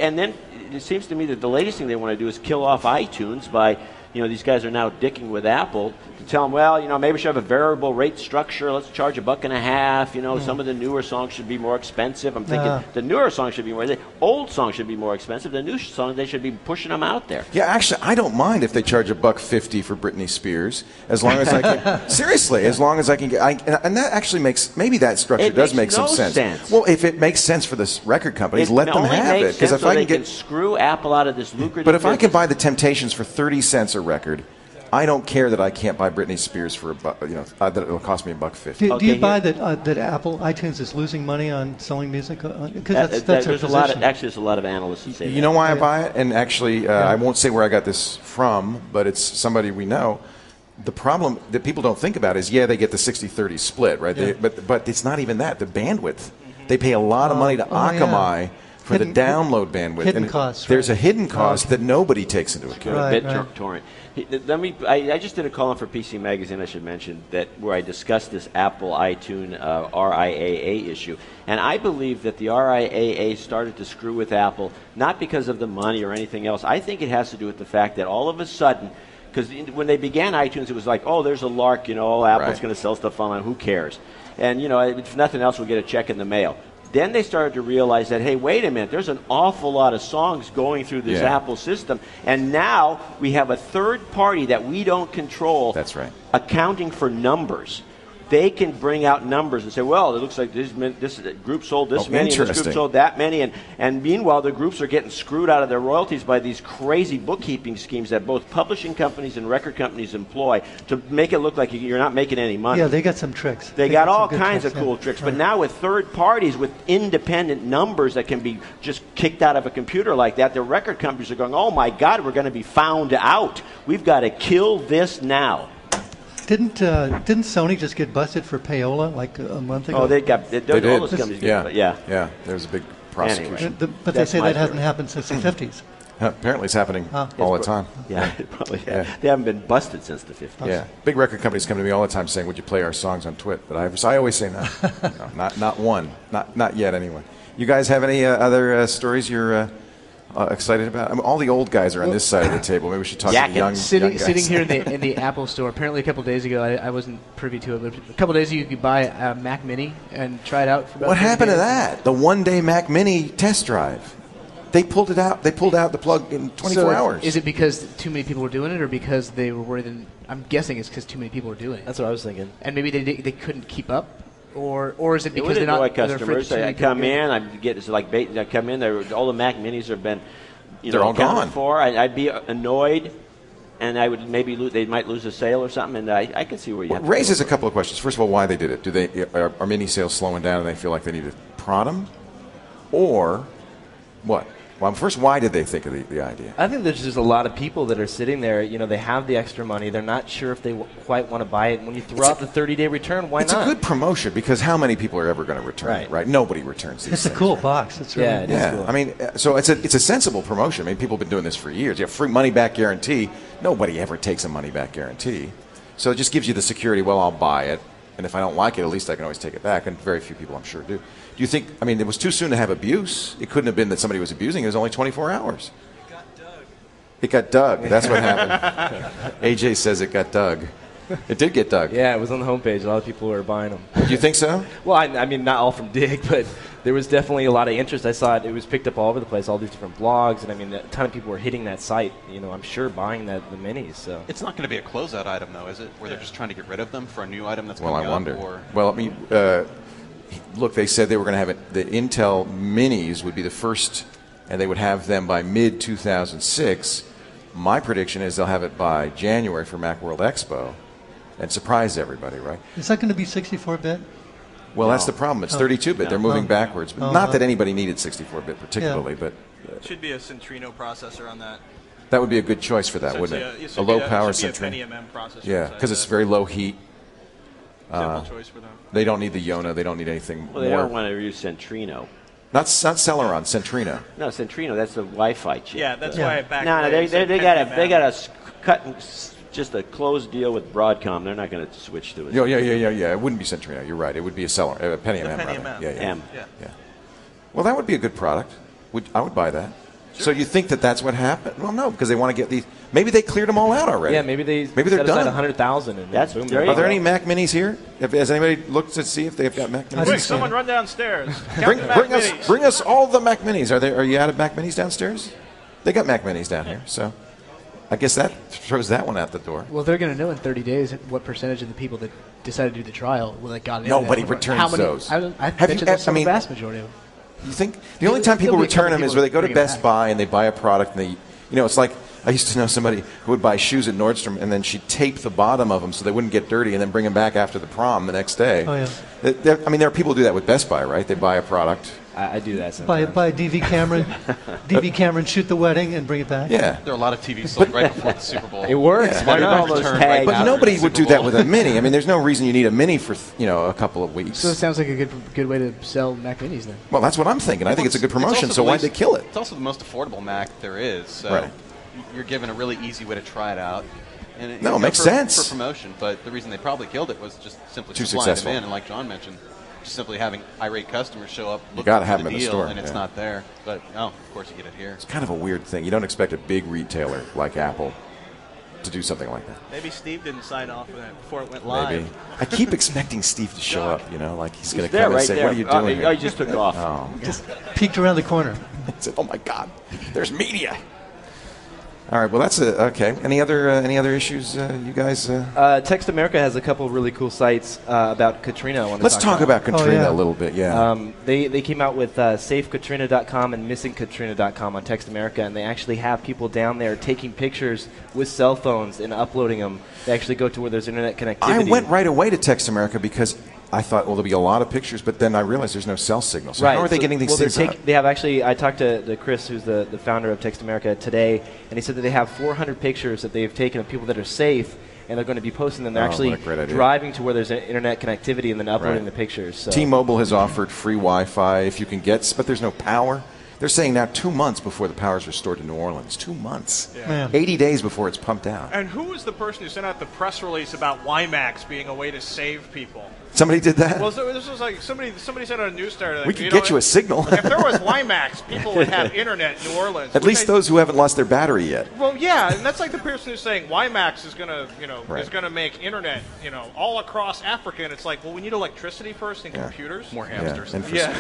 and then it seems to me that the latest thing they want to do is kill off iTunes by, these guys are now dicking with Apple to tell them, well, maybe we should have a variable rate structure. Let's charge $1.50. Some of the newer songs should be more expensive. I'm thinking the newer songs should be more. The old songs should be more expensive. The new songs, they should be pushing them out there. Yeah, actually, I don't mind if they charge $1.50 for Britney Spears, as long as I can. Seriously, as long as I can get. And that actually maybe that structure does make some sense. Well, if it makes sense for the record companies, let them have it. Because if I they can screw Apple out of this lucrative. But if I can business. buy the Temptations for 30 cents a record, I don't care that I can't buy Britney Spears for that it'll cost me $1.50. Do you buy that Apple iTunes is losing money on selling music? Because that's their there's position. there's a lot of analysts that say You know why I buy it? And actually, I won't say where I got this from, but it's somebody we know. The problem that people don't think about is, they get the 60-30 split, right? Yeah. But it's not even that. The bandwidth. They pay a lot of money to Akamai for the download bandwidth. Hidden and costs. There's a hidden cost that nobody takes into account. Right. BitTorrent. I just did a column for PC Magazine, I should mention, where I discussed this Apple iTunes RIAA issue. And I believe that the RIAA started to screw with Apple, not because of the money or anything else. I think it has to do with the fact that all of a sudden, because when they began iTunes, it was like, oh, there's a lark, Apple's going to sell stuff online, who cares? And, if nothing else, we'll get a check in the mail. Then they started to realize that, hey, wait a minute, there's an awful lot of songs going through this Apple system, and now we have a third party that we don't control. That's right. Accounting for numbers. They can bring out numbers and say, well, it looks like this group sold this many, and this group sold that many, and meanwhile the groups are getting screwed out of their royalties by these crazy bookkeeping schemes that both publishing companies and record companies employ to make it look like you're not making any money. Yeah, they got some tricks. They got all some good kinds tricks, of cool yeah. tricks, Right. but now with third parties, with independent numbers that can be just kicked out of a computer like that, the record companies are going, oh my God, we're going to be found out. We've got to kill this now. Didn't Sony just get busted for payola like a month ago? Oh, they did. All those companies yeah. Yeah. There was a big prosecution. But they That's say my that hasn't theory. happened since the 50s. Apparently it's happening all the time. Yeah, probably. Yeah. They haven't been busted since the 50s. Yeah, big record companies come to me all the time saying, "Would you play our songs on TWiT?" But I always say no. No, not one, not yet anyway. You guys have any other stories you're excited about? I mean, all the old guys are on this side of the table. Maybe we should talk to the young guys. Sitting here in the Apple Store. Apparently, a couple days ago, I wasn't privy to it, but a couple days ago, you could buy a Mac Mini and try it out. For about what happened days. to that? The one-day Mac Mini test drive. They pulled it out. They pulled out the plug in 24 hours. Is it because too many people were doing it, or because they were worried? I'm guessing it's because too many people were doing it. That's what I was thinking. And maybe they couldn't keep up, or is it because they're not? they're Customers. I come in. I get it's like bait. I come in. All the Mac Minis have been, they're all gone. For I'd be annoyed, and I would maybe they might lose a sale or something. And I can see where you. Well, raises a couple of questions. First of all, why they did it? Do they are mini sales slowing down, and they feel like they need to prod them, or what? Well, first, why did they think of the idea? I think there's just a lot of people that are sitting there. They have the extra money. They're not sure if they quite want to buy it. When you throw out the 30-day return, why not? It's a good promotion because how many people are ever going to return it, right? Nobody returns these It's things. a cool box. It's really it is cool. I mean, so it's a sensible promotion. I mean, people have been doing this for years. You have free money-back guarantee. Nobody ever takes a money-back guarantee. So it just gives you the security, well, I'll buy it. And if I don't like it, at least I can always take it back. And very few people, I'm sure, do. Do you think, I mean, it was too soon to have abuse. It couldn't have been that somebody was abusing. It was only 24 hours. It got dug. That's what happened. AJ says it got dug. It did get dug. Yeah, it was on the homepage. A lot of people were buying them. Do you think so? Well, I mean, not all from Dig, but there was definitely a lot of interest. I saw it was picked up all over the place, all these different blogs, and I mean, a ton of people were hitting that site, I'm sure buying the minis. So it's not going to be a closeout item, though, is it? Where they're just trying to get rid of them for a new item that's coming Well, I up? wonder. Or? Well, I mean, look, they said they were going to have it. The Intel Minis would be the first, and they would have them by mid-2006. My prediction is they'll have it by January for Macworld Expo and surprise everybody, right? Is that going to be 64-bit? Well, that's the problem. It's 32-bit. They're moving backwards. But not that anybody needed 64-bit particularly, but... It should be a Centrino processor on that. That would be a good choice for that, So wouldn't it? a low-power Centrino. Centrino. Pentium M processor. Yeah, because it's very low heat. Simple choice for them. They don't need the Yona. They don't need anything Well, they more. don't want to use Centrino. Not Celeron, Centrino. No, Centrino. That's the Wi-Fi chip. Yeah, that's why back No, then they got a cut just a closed deal with Broadcom. They're not going to switch to it. Yeah. It wouldn't be Centrino. You're right. It would be a Celeron, a Pentium M. Pentium rather. M. Yeah. Well, that would be a good product. I would buy that. Sure. So you think that's what happened? Well, no, because they want to get these. Maybe they cleared them all out already. Yeah, maybe they're done. 100,000. And That's boom, there Are there any Mac Minis here? Has anybody looked to see if they've got Mac Minis? Quick, someone run downstairs. Bring us all the Mac Minis. Are you out of Mac Minis downstairs? They got Mac Minis down here, so I guess that throws that one out the door. Well, they're going to know in 30 days what percentage of the people that decided to do the trial got it. Nobody returns those. I bet you that's the vast majority of them. You think the only time people return them is where they go to Best Buy and they buy a product and it's like I used to know somebody who would buy shoes at Nordstrom and then she'd tape the bottom of them so they wouldn't get dirty and then bring them back after the prom the next day. Oh, yeah. There are people who do that with Best Buy, right? They buy a product. I do that sometimes. Buy a DV camera and shoot the wedding and bring it back. Yeah. There are a lot of TVs sold right before the Super Bowl. It works. Why not? All those tags. But nobody would do that with a Mini. I mean, there's no reason you need a Mini for a couple of weeks. So it sounds like a good way to sell Mac Minis then. Well, that's what I'm thinking. I think it's a good promotion. So why'd they kill it? It's also the most affordable Mac there is. So right. You're given a really easy way to try it out. And it makes sense for promotion. But the reason they probably killed it was just simply too supplying successful. them in, and like John mentioned, just simply having irate customers show up. You got to have the them in deal, the store, and it's not there. But of course you get it here. It's kind of a weird thing. You don't expect a big retailer like Apple to do something like that. Maybe Steve didn't sign off on it before it went live. Maybe. I keep expecting Steve to show up. Like he's going to there, come and right say, there. "What are you doing here?" Oh, he just took off. Oh. Just peeked around the corner. He said, "Oh my God, there's media." All right. Well, that's okay. Any other issues, you guys? Text America has a couple of really cool sites about Katrina. I want to Let's talk about Katrina a little bit. Yeah. They came out with SafeKatrina.com and MissingKatrina.com on Text America, and they actually have people down there taking pictures with cell phones and uploading them. They actually go to where there's internet connectivity. I went right away to Text America because I thought, well, there'll be a lot of pictures, but then I realized there's no cell signal. So how are they getting these things up? They have actually, I talked to Chris, who's the founder of Text America, today, and he said that they have 400 pictures that they've taken of people that are safe, and they're going to be posting them. They're actually driving to where there's internet connectivity and then uploading the pictures. So. T-Mobile has offered free Wi-Fi if you can get, but there's no power. They're saying now 2 months before the power is restored to New Orleans. 2 months. Yeah. 80 days before it's pumped out. And who was the person who sent out the press release about WiMAX being a way to save people? Somebody did that? Well, so this was like somebody sent out a news story. Like, we could get you a signal. If there was WiMAX, people would have internet in New Orleans. At least those who haven't lost their battery yet. Well, yeah, and that's like the person who's saying WiMAX is gonna, Right. is gonna make internet, all across Africa. And it's like, well, we need electricity first and computers. More hamsters. Yeah.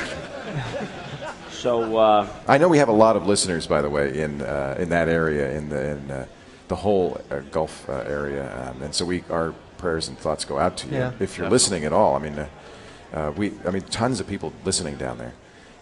So I know we have a lot of listeners, by the way, in that area, in the whole Gulf area, and so our prayers and thoughts go out to you. Yeah. If you're listening at all, I mean, tons of people listening down there.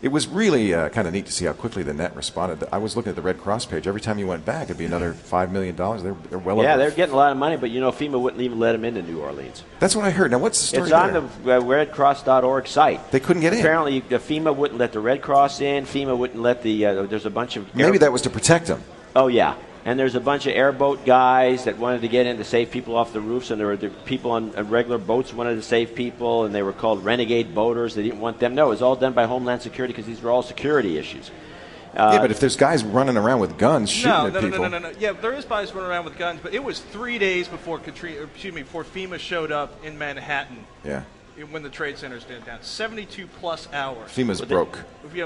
It was really kind of neat to see how quickly the net responded. I was looking at the Red Cross page. Every time you went back, it'd be another $5 million. They're well over. yeah, they're getting a lot of money, but FEMA wouldn't even let them into New Orleans. That's what I heard. Now, what's the story It's on there? the redcross.org site. They couldn't get in. Apparently, the FEMA wouldn't let the Red Cross in. FEMA wouldn't let there's a bunch of... Maybe that was to protect them. Oh, yeah. And there's a bunch of airboat guys that wanted to get in to save people off the roofs, and there were people on regular boats who wanted to save people, and they were called renegade boaters. They didn't want them. No, it was all done by Homeland Security because these were all security issues. Yeah, but if there's guys running around with guns shooting at people... No. Yeah, there is guys running around with guns, but it was 3 days before before FEMA showed up in Manhattan. Yeah. When the trade centers did down, 72+ hours. FEMA's broke.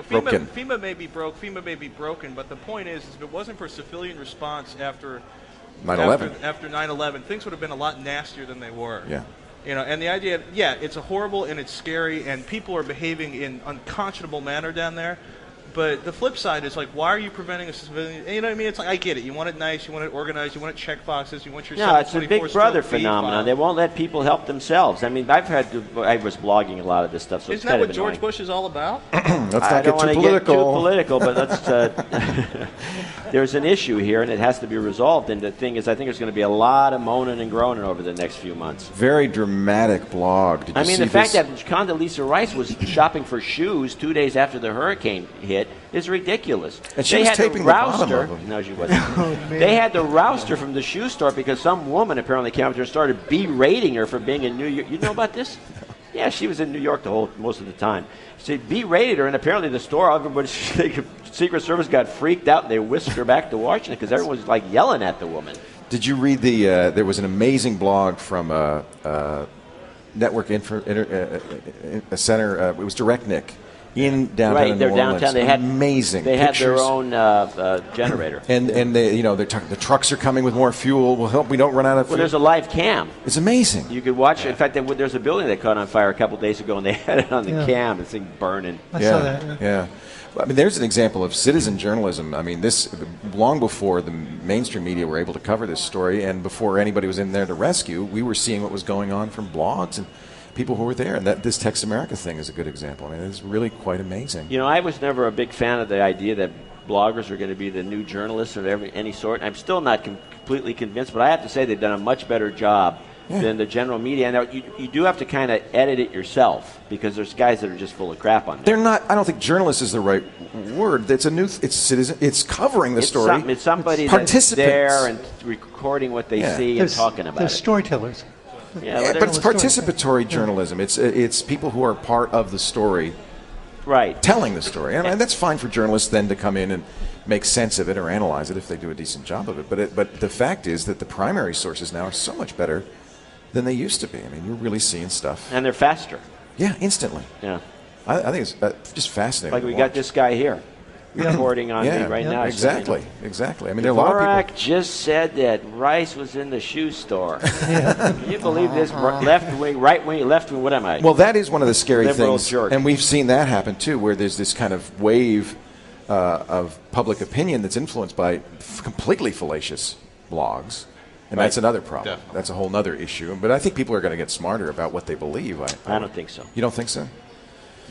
Broken. FEMA may be broke, FEMA may be broken, but the point is if it wasn't for civilian response after 9/11. After 9/11, things would have been a lot nastier than they were. Yeah. And the idea, it's a horrible and it's scary, and people are behaving in unconscionable manner down there. But the flip side is like, why are you preventing a civilian? You know what I mean? It's like, I get it. You want it nice, you want it organized, you want it check boxes, you want your... No, it's a Big Brother phenomenon. They won't let people help themselves. I mean, I was blogging a lot of this stuff, so Isn't that what George Bush is all about? Let's not get too political. But let's... there's an issue here, and it has to be resolved. And the thing is, I think there's going to be a lot of moaning and groaning over the next few months. Very dramatic blog. Did you see the fact that Condoleezza Rice was shopping for shoes 2 days after the hurricane hit is ridiculous. And she was taping the bottom of them. No, she wasn't. They had to roust her from the shoe store because some woman apparently came up to her and started berating her for being in New York. You know about this? Yeah, she was in New York most of the time. She berated her, and apparently the store, everybody, Secret Service got freaked out, and they whisked her back to Washington because everyone was like yelling at the woman. Did you read there was an amazing blog from Network Center. It was DirectNic. In downtown right, New they're Orleans. downtown. They had amazing. They pictures. had their own generator. And they, they're talking. The trucks are coming with more fuel. We'll help. We don't run out of fuel. Well, there's a live cam. It's amazing. You could watch. In fact, there's a building that caught on fire a couple days ago, and they had it on the cam. The thing burning. I saw that. Yeah. I mean, there's an example of citizen journalism. I mean, this long before the mainstream media were able to cover this story, and before anybody was in there to rescue, we were seeing what was going on from blogs and people who were there. And this Text America thing is a good example. I mean, it's really quite amazing. I was never a big fan of the idea that bloggers are going to be the new journalists of any sort. I'm still not completely convinced, but I have to say they've done a much better job than the general media. Now, you do have to kind of edit it yourself because there's guys that are just full of crap on there. They're not. I don't think journalist is the right word. It's citizen. It's covering the story. It's somebody that's there and recording what they see and talking about it. They're storytellers. Yeah, but it's participatory journalism. It's people who are part of the story, right? Telling the story, and that's fine for journalists then to come in and make sense of it or analyze it if they do a decent job of it. But the fact is that the primary sources now are so much better than they used to be. I mean, you're really seeing stuff, and they're faster. Yeah, instantly. Yeah, I think it's just fascinating. Like we got this guy here. Reporting on me right now. Exactly. I mean, there are a lot of people. Dvorak just said that Rice was in the shoe store. Can you believe this? Left wing, right wing, left wing. What am I? Well, that is one of the scary things, jerk. And we've seen that happen too, where there's this kind of wave of public opinion that's influenced by completely fallacious blogs. And that's another problem. Definitely. That's a whole other issue. But I think people are going to get smarter about what they believe. I don't think so. You don't think so?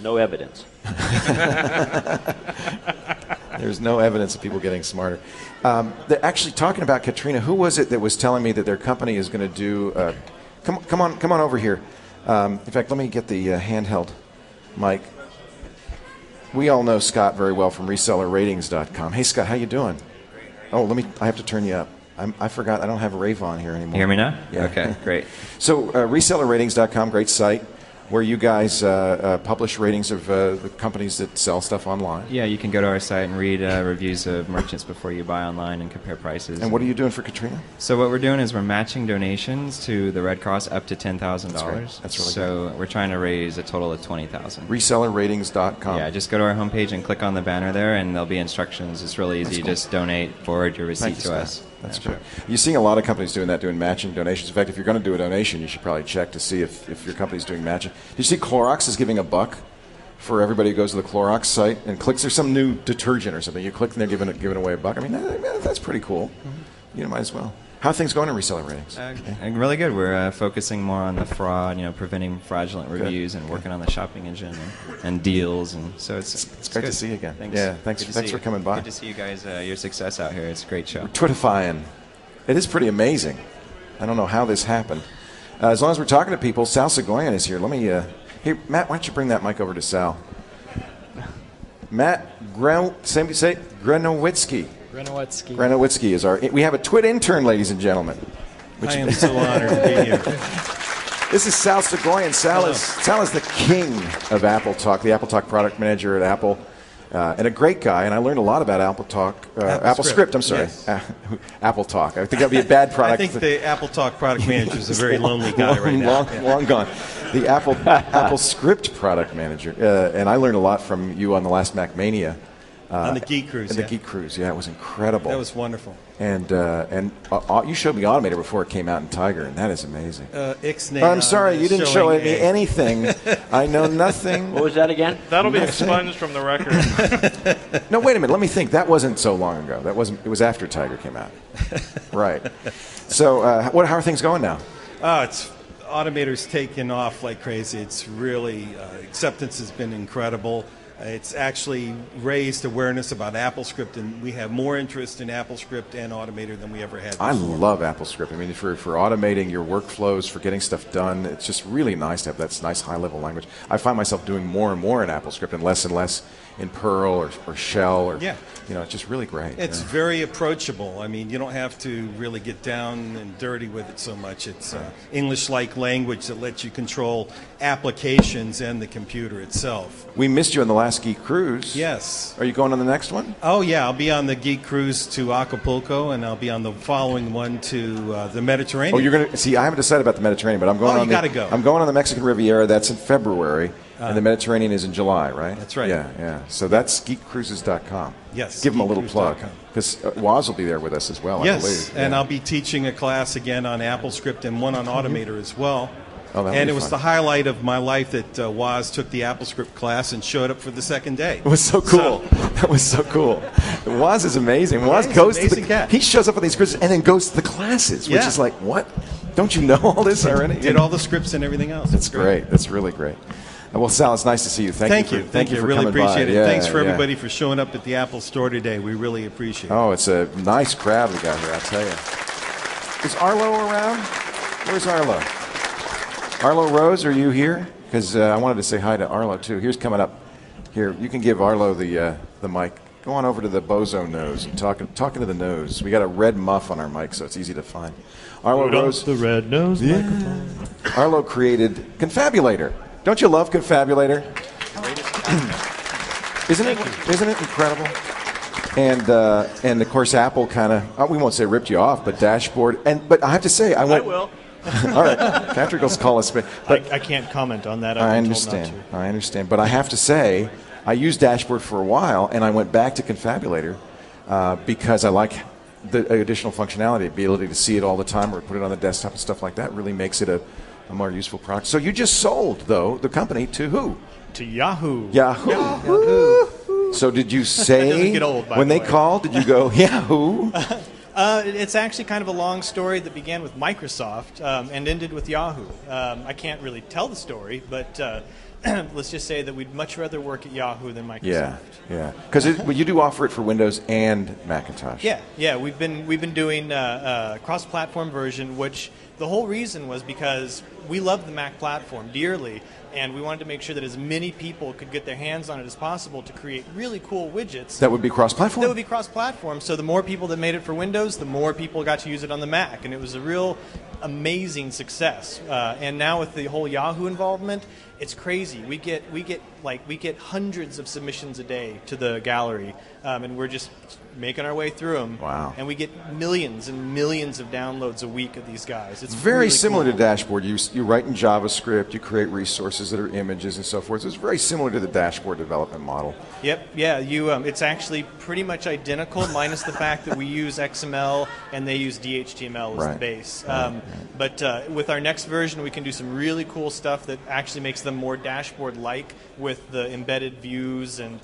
No evidence. There's no evidence of people getting smarter. They're actually talking about Katrina. Who was it that was telling me that their company is going to do? Come on over here. In fact, let me get the handheld mic. We all know Scott very well from ResellerRatings.com. Hey, Scott, how you doing? Oh, I have to turn you up. I forgot. I don't have Rave on here anymore. You hear me now? Yeah. Okay, great. So ResellerRatings.com, great site. where you guys publish ratings of the companies that sell stuff online. Yeah, you can go to our site and read reviews of merchants before you buy online and compare prices. And what are you doing for Katrina? So what we're doing is we're matching donations to the Red Cross up to $10,000. That's really so we're trying to raise a total of $20,000. Resellerratings.com. Yeah, just go to our homepage and click on the banner there, and there'll be instructions. It's really easy. Cool. Just donate, forward your receipt to us. That's true. You're seeing a lot of companies doing that, doing matching donations. In fact, if you're going to do a donation, you should probably check to see if your company's doing matching. Did you see Clorox is giving $1 for everybody who goes to the Clorox site and clicks? There's some new detergent or something. You click and they're giving away $1. I mean, that's pretty cool. Mm-hmm. You might as well. How are things going in reseller ratings? Really good. We're focusing more on the fraud, preventing fraudulent reviews and working on the shopping engine and deals, and so it's great good. to see you again. Thanks. Yeah, thanks for coming by. Good to see you guys. Your success out here. It's a great show. We're Twitifying. It is pretty amazing. I don't know how this happened. As long as we're talking to people, Sal Soghoian is here. Let me. Hey, Matt, why don't you bring that mic over to Sal? Matt Grenowitzki. Grenowitzki is our. We have a TWiT intern, ladies and gentlemen. I am so honored to be here. This is Sal Soghoian. Sal is the king of Apple Talk, the Apple Talk product manager at Apple, and a great guy. And I learned a lot about Apple Talk, Applescript. I'm sorry, yes. Apple Talk. I think that'd be a bad product. I think the Apple Talk product manager is a very lonely guy right now. Long gone. The Applescript product manager, and I learned a lot from you on the last Mac Mania. On the Geek Cruise, the Geek Cruise, yeah, it was incredible. That was wonderful. And you showed me Automator before it came out in Tiger, and that is amazing. I'm sorry, you didn't show me anything. I know nothing. What was that again? That'll be expunged from the record. No, wait a minute. Let me think. That wasn't so long ago. It was after Tiger came out. Right. So, how are things going now? Automator's taken off like crazy. It's really acceptance has been incredible. It's actually raised awareness about Applescript, and we have more interest in Applescript and Automator than we ever had before. I love Applescript. I mean, for automating your workflows, for getting stuff done, it's just really nice to have that nice high-level language. I find myself doing more and more in Applescript and less in Perl or Shell. It's just really great. It's very approachable. I mean, you don't have to really get down and dirty with it so much. It's English-like language that lets you control applications and the computer itself. We missed you on the last Geek Cruise. Yes. Are you going on the next one? Oh, yeah. I'll be on the Geek Cruise to Acapulco, and I'll be on the following one to the Mediterranean. Oh, you're going to see. I haven't decided about the Mediterranean, but I'm going. You got to go. I'm going on the Mexican Riviera. That's in February, and the Mediterranean is in July, right? That's right. Yeah. So that's geekcruises.com. Yes. Give them a little plug, because Woz will be there with us as well. Yes, I believe. And I'll be teaching a class again on Applescript and one on Automator as well. Oh, and it was the highlight of my life that Woz took the Applescript class and showed up for the second day. It was so cool. That was so cool. Woz is amazing. Woz goes to he shows up on these cruises and then goes to the classes, which is like, what? Don't you know all this already? Did all the scripts and everything else. That's great. That's really great. Well, Sal, it's nice to see you. Thank you. Thank you. For really coming appreciate by. it. Yeah, Thanks for everybody for showing up at the Apple Store today. We really appreciate it. Oh, it's a nice crowd we got here, I'll tell you. Is Arlo around? Where's Arlo? Arlo Rose, are you here? Because I wanted to say hi to Arlo, too. Here's coming up. Here, you can give Arlo the mic. Go on over to the bozo nose and talking to the nose. We got a red muff on our mic, so it's easy to find. Arlo Rose. The red nose microphone. Arlo created Konfabulator. Don't you love Konfabulator? Isn't it incredible? And of course Apple kind of we won't say ripped you off, but dashboard but I have to say I will. All right, Patrick will call us. But I can't comment on that. I understand. But I have to say I used dashboard for a while, and I went back to Konfabulator because I like the additional functionality, the ability to see it all the time or put it on the desktop and stuff like that. Really makes it a more useful product. So you just sold, though, the company to who? To Yahoo. Yahoo. So did you say get old, when they called? Did you go Yahoo? It's actually kind of a long story that began with Microsoft and ended with Yahoo. I can't really tell the story, but let's just say that we'd much rather work at Yahoo than Microsoft. Yeah. Because you do offer it for Windows and Macintosh. Yeah. We've been doing a cross-platform version, which the whole reason was because we love the Mac platform dearly, and we wanted to make sure that as many people could get their hands on it as possible to create really cool widgets. That would be cross-platform? That would be cross-platform. So the more people that made it for Windows, the more people got to use it on the Mac. And it was a real amazing success. And now with the whole Yahoo involvement, It's crazy. We get hundreds of submissions a day to the gallery, and we're just making our way through them. Wow. And we get millions and millions of downloads a week of these guys. It's very really similar cool. to Dashboard. You write in JavaScript, you create resources that are images and so forth. It's very similar to the Dashboard development model. Yep. Yeah. It's actually pretty much identical, minus the fact that we use XML and they use DHTML as the base. But with our next version, we can do some really cool stuff that actually makes them more Dashboard-like with the embedded views, and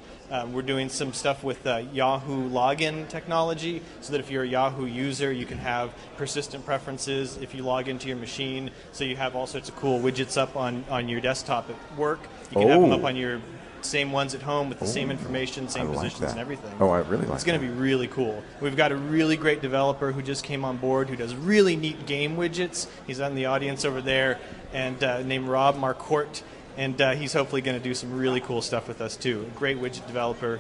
we're doing some stuff with Yahoo login technology, so that if you're a Yahoo user, you can have persistent preferences if you log into your machine. So you have all sorts of cool widgets up on your desktop at work. You can have them up on your same ones at home with the same information, same positions and everything. Oh, I really like It's going to be really cool. We've got a really great developer who just came on board who does really neat game widgets. He's on the audience over there, and named Rob Marcourt, and he's hopefully going to do some really cool stuff with us too. A great widget developer,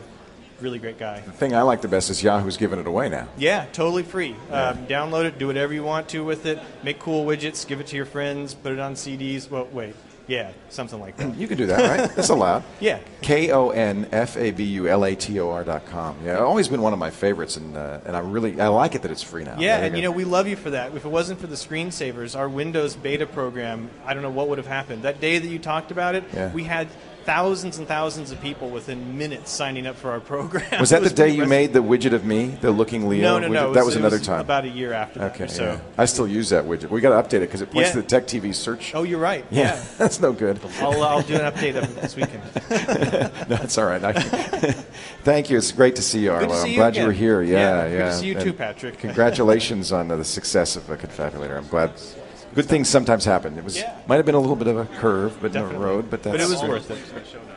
really great guy. The thing I like the best is Yahoo's giving it away now. Yeah, totally free. Download it, do whatever you want to with it, make cool widgets, give it to your friends, put it on CDs. Well, wait. Yeah, something like that. You can do that, right? That's allowed. Yeah. KONFABULATOR.com. Yeah, always been one of my favorites, and I like it that it's free now. Yeah, and we love you for that. If it wasn't for the screensavers, our Windows beta program, I don't know what would have happened. That day that you talked about it, we had thousands and thousands of people within minutes signing up for our program. Was that the day you made the widget of me, the Looking Leo widget? No. That was another time. About a year after that. Okay, So. yeah. I still use that widget. We got to update it because it points to the Tech TV search. Oh, you're right. Yeah, that's no good. I'll do an update of it this weekend. No, that's all right. Thank you. It's great to see you, Arlo. I'm glad you were here. Yeah. Good to see you too, Patrick. Congratulations on the success of Konfabulator. I'm glad. Good things sometimes happen. It might have been a little bit of a curve, but no road. But it was worth it.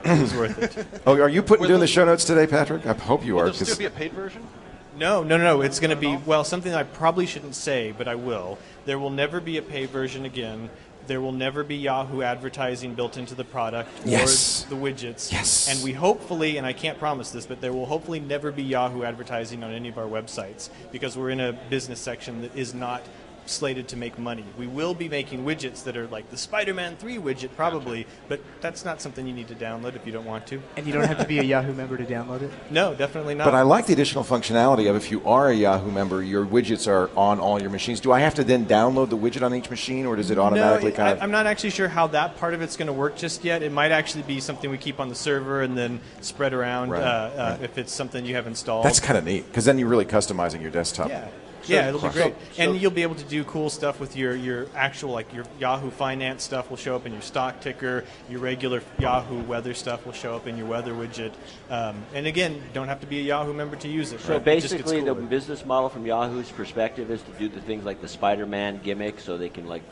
It was worth it. Oh, are you doing the show notes today, Patrick? I hope you are. Will there still be a paid version? No. It's going to be, something I probably shouldn't say, but I will. There will never be a paid version again. There will never be Yahoo advertising built into the product or the widgets. Yes. And we hopefully, and I can't promise this, but there will hopefully never be Yahoo advertising on any of our websites, because we're in a business section that is not slated to make money. We will be making widgets that are like the Spider-Man 3 widget probably, but that's not something you need to download if you don't want to. And you don't have to be a Yahoo member to download it? No, definitely not. But I like the additional functionality of if you are a Yahoo member, your widgets are on all your machines. Do I have to then download the widget on each machine, or does it automatically I'm not actually sure how that part of it's going to work just yet. It might actually be something we keep on the server and then spread around if it's something you have installed. That's kind of neat, because then you're really customizing your desktop. Yeah, it'll be great. And you'll be able to do cool stuff with your actual, like your Yahoo Finance stuff will show up in your stock ticker. Your regular Yahoo weather stuff will show up in your weather widget. And again, you don't have to be a Yahoo member to use it. So basically, the business model from Yahoo's perspective is to do the things like the Spider-Man gimmick, so they can like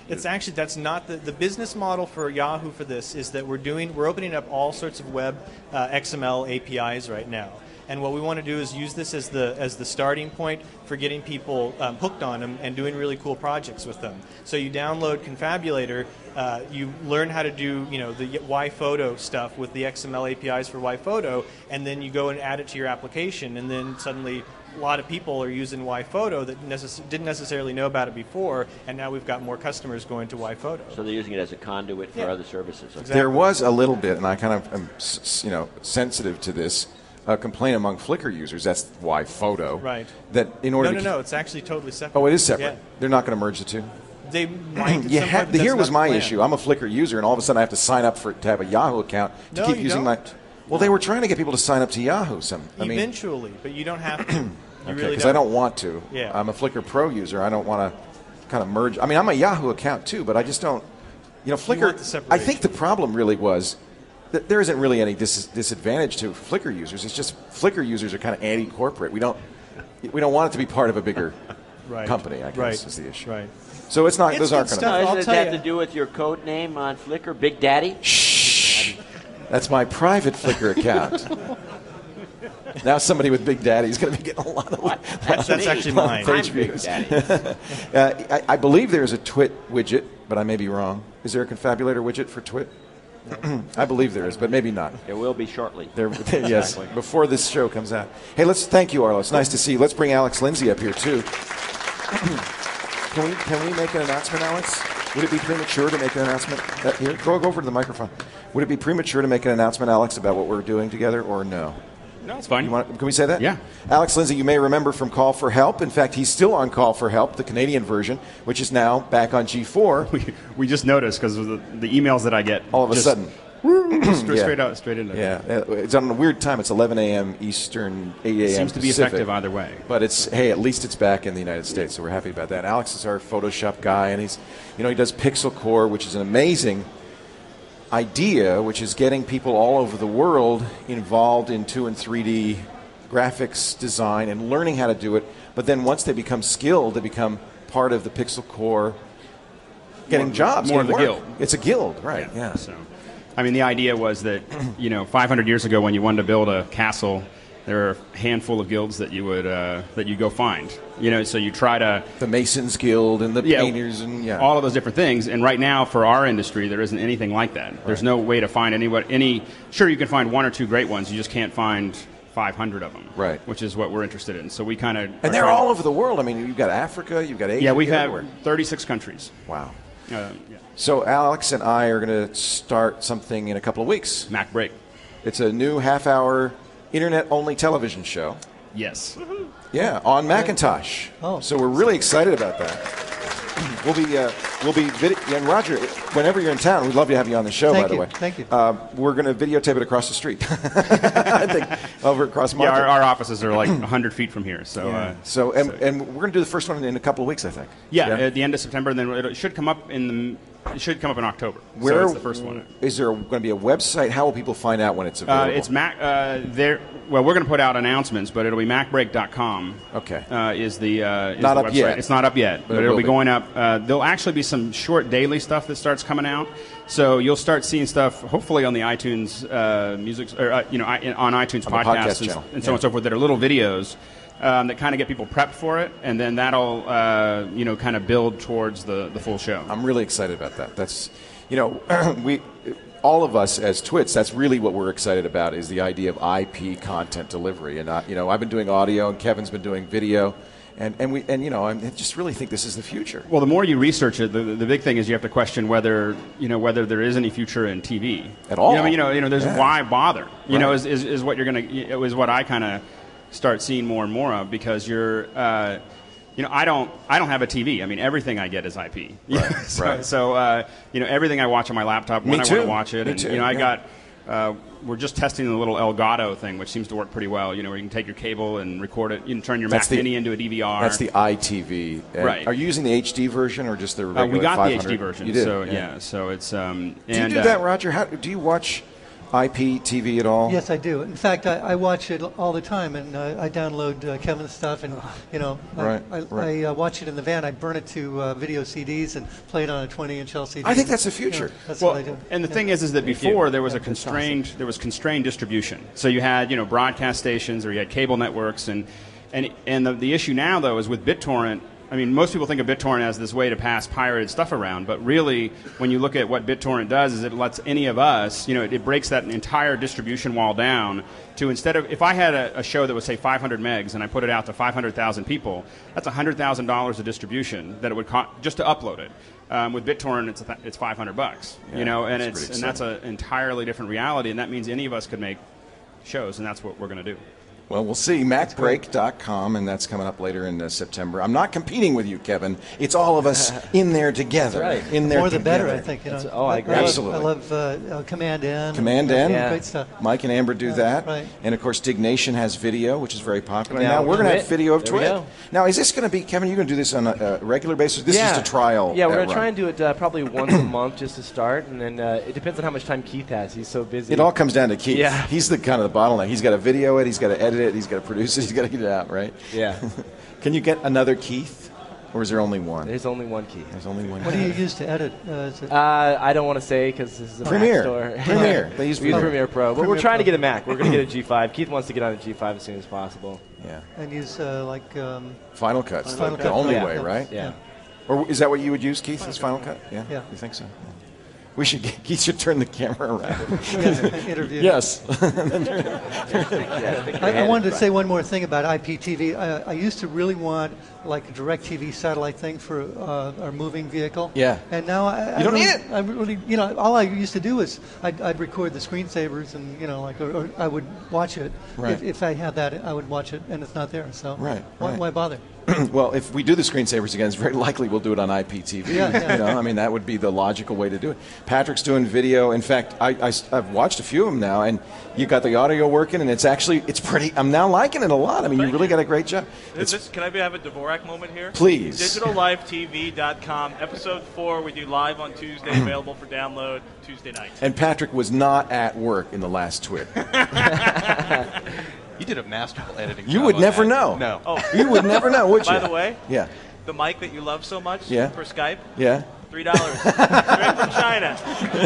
It's actually, that's not the business model for Yahoo for this. Is that we're opening up all sorts of web XML APIs right now. And what we want to do is use this as the starting point for getting people hooked on them and doing really cool projects with them. So you download Konfabulator, you learn how to do the YPhoto stuff with the XML APIs for YPhoto, and then you go and add it to your application, and then suddenly a lot of people are using YPhoto that didn't necessarily know about it before, and now we've got more customers going to YPhoto. So they're using it as a conduit for other services. Okay. There was a little bit, and I kind of am sensitive to this. A complaint among Flickr users, that's YPhoto. Right. That in order No, it's actually totally separate. Oh, it is separate. Yeah. They're not going to merge the two? They might. Here was my issue. I'm a Flickr user, and all of a sudden I have to sign up to have a Yahoo account to keep using my... Well, they were trying to get people to sign up to Yahoo. Eventually, but you don't have to. Because I don't want to. Yeah. I'm a Flickr Pro user. I don't want to kind of merge. I mean, I'm a Yahoo account too, but I just don't... Flickr... I think the problem really was... There isn't really any disadvantage to Flickr users. It's just Flickr users are kind of anti-corporate. We don't want it to be part of a bigger company, I guess, is the issue. Right. So it's not. Those aren't going to. Does it have to do with your code name on Flickr, Big Daddy? Shh. That's my private Flickr account. Now somebody with Big Daddy is going to be getting a lot of that's actually mine. Page views. I believe there's a TWiT widget, but I may be wrong. Is there a Konfabulator widget for TWiT? I believe there is, but maybe not. There will be shortly. Yes, before this show comes out. Hey, thank you, Arlo. It's nice to see you. Let's bring Alex Lindsay up here, too. Can we make an announcement, Alex? Would it be premature to make an announcement? Here, go over to the microphone. Would it be premature to make an announcement, Alex, about what we're doing together, or no? No, it's fine. Can we say that? Yeah. Alex Lindsay, you may remember from Call for Help. In fact, he's still on Call for Help, the Canadian version, which is now back on G4. We just noticed because of the emails that I get. All of a sudden. Straight into Yeah, it's on a weird time. It's 11 a.m. Eastern, 8 a.m. Seems to be Pacific. effective either way. But at least it's back in the United States, so we're happy about that. Alex is our Photoshop guy, and he does Pixel Core, which is an amazing idea, which is getting people all over the world involved in 2 and 3D graphics design and learning how to do it. But then once they become skilled, they become part of the Pixel Core, getting jobs, more of the work. guild. It's a guild, right? Yeah. So, I mean, the idea was that 500 years ago, when you wanted to build a castle, there are a handful of guilds that you would go find. So you try to the Masons Guild and the Painters and all of those different things. And right now, for our industry, there isn't anything like that. Right. There's no way to find any. Sure, you can find 1 or 2 great ones. You just can't find 500 of them. Right. Which is what we're interested in. So we kind of and they're all over the world. I mean, you've got Africa, you've got Asia. Yeah, we have 36 countries. Wow. Yeah. So Alex and I are going to start something in a couple of weeks. Mac Break. It's a new half-hour internet-only television show. Yes. Yeah, on Macintosh. Oh. So we're really excited about that. We'll be and Roger, whenever you're in town, we'd love to have you on the show. Thank by the you. way, Thank you. We're going to videotape it across the street. I think over across Market. Yeah, our offices are like 100 feet from here. So, and we're going to do the first one in a couple of weeks, I think. Yeah, at the end of September, and then it should come up in October. Where so it's the first one? Is there going to be a website? How will people find out when it's available? It's Mac. Well, we're going to put out announcements, but it'll be MacBreak.com. Okay. Is the not the up website. yet? It's not up yet, but it'll be going up. There'll actually be some short daily stuff that starts coming out. So you'll start seeing stuff, hopefully on the iTunes music, or on iTunes podcasts and so on and so forth, that are little videos. That kind of get people prepped for it, and then that'll kind of build towards the full show. I'm really excited about that. That's we all of us as TWiTs, that's really what we're excited about, is the idea of IP content delivery. And I've been doing audio, and Kevin's been doing video, and I just really think this is the future. Well, the more you research it, the big thing is you have to question whether there is any future in TV at all. There's why bother? Is what you're is what I kind of start seeing more and more of, because you're. I don't have a TV. I mean, everything I get is IP. Right. So everything I watch on my laptop when I want to watch it. Me too. We're just testing the little Elgato thing, which seems to work pretty well. Where you can take your cable and record it. You can turn your Mac Mini into a DVR. That's the iTV. Right. Are you using the HD version or just the regular we got 500? the HD version. You did. So So it's. Do you do that, Roger? Do you watch IP TV at all? Yes, I do. In fact, I watch it all the time, and I download Kevin's stuff, and I watch it in the van. I burn it to video CDs and play it on a 20-inch LCD. I think that's the future. That's what I do. And the thing is that before there was constrained distribution. So you had broadcast stations, or you had cable networks, and the issue now though is with BitTorrent. I mean, most people think of BitTorrent as this way to pass pirated stuff around, but really, when you look at what BitTorrent does, is it lets any of us, it breaks that entire distribution wall down to, instead of, if I had a show that was, say, 500 megs and I put it out to 500,000 people, that's $100,000 of distribution that it would cost just to upload it. With BitTorrent, it's $500, and that's an entirely different reality, and that means any of us could make shows, and that's what we're going to do. Well, we'll see. MacBreak.com, and that's coming up later in September. I'm not competing with you, Kevin. It's all of us in there together. That's right. In there more the together. better, I think. I agree. Absolutely. I love Command N. Command N. Great stuff. Mike and Amber do that. Right. And, of course, Dignation has video, which is very popular. Now Now we're going to have video of There we TWiT. go. Now, is this going to be, Kevin, you're going to do this on a regular basis? This is just a trial. Yeah, we're going to run. try and do it probably once a month just to start, and then it depends on how much time Keith has. He's so busy. It all comes down to Keith. Yeah. He's the kind of the bottleneck. He's got to video it. He's got to edit it. He's got to produce it. He's got to get it out, right? Yeah. Can you get another Keith, or is there only one? There's only one Keith. There's only one. What do you use to edit? Is it I don't want to say because this is a Premiere. Mac store. Premiere. They use We use Premiere Pro. But we're Premiere trying to Pro. get a Mac. We're going to get a G5. Keith wants to get on a G5 as soon as possible. Yeah. and use Final Cut. Final the Cut. only Yeah. way, right? Yeah. Or is that what you would use, Keith, as Final Cut? Yeah. Yeah. You think so? We should. He should turn the camera around. Interview. Yes. I wanted to say one more thing about IPTV. I used to really want like a DirecTV satellite thing for our moving vehicle. Yeah. And now I don't really, need it. I really, all I used to do is I'd record the screensavers and or I would watch it. Right. If I had that, I would watch it, and it's not there. So right. Why bother? Well, if we do the screensavers again, it's very likely we'll do it on IPTV. Yeah. I mean, that would be the logical way to do it. Patrick's doing video. In fact, I've watched a few of them now, and you got the audio working, and it's pretty. I'm now liking it a lot. I mean, you really got a great job. Can I have a Dvorak moment here? Please. DigitalLiveTV.com, episode 4. We do live on Tuesday, available for download Tuesday night. And Patrick was not at work in the last TWiT. You did a masterful editing. You job would on never that. know. No. Oh. You would never know, would you? By the way, yeah. The mic that you love so much Yeah. for Skype, Yeah. $3. Straight from China.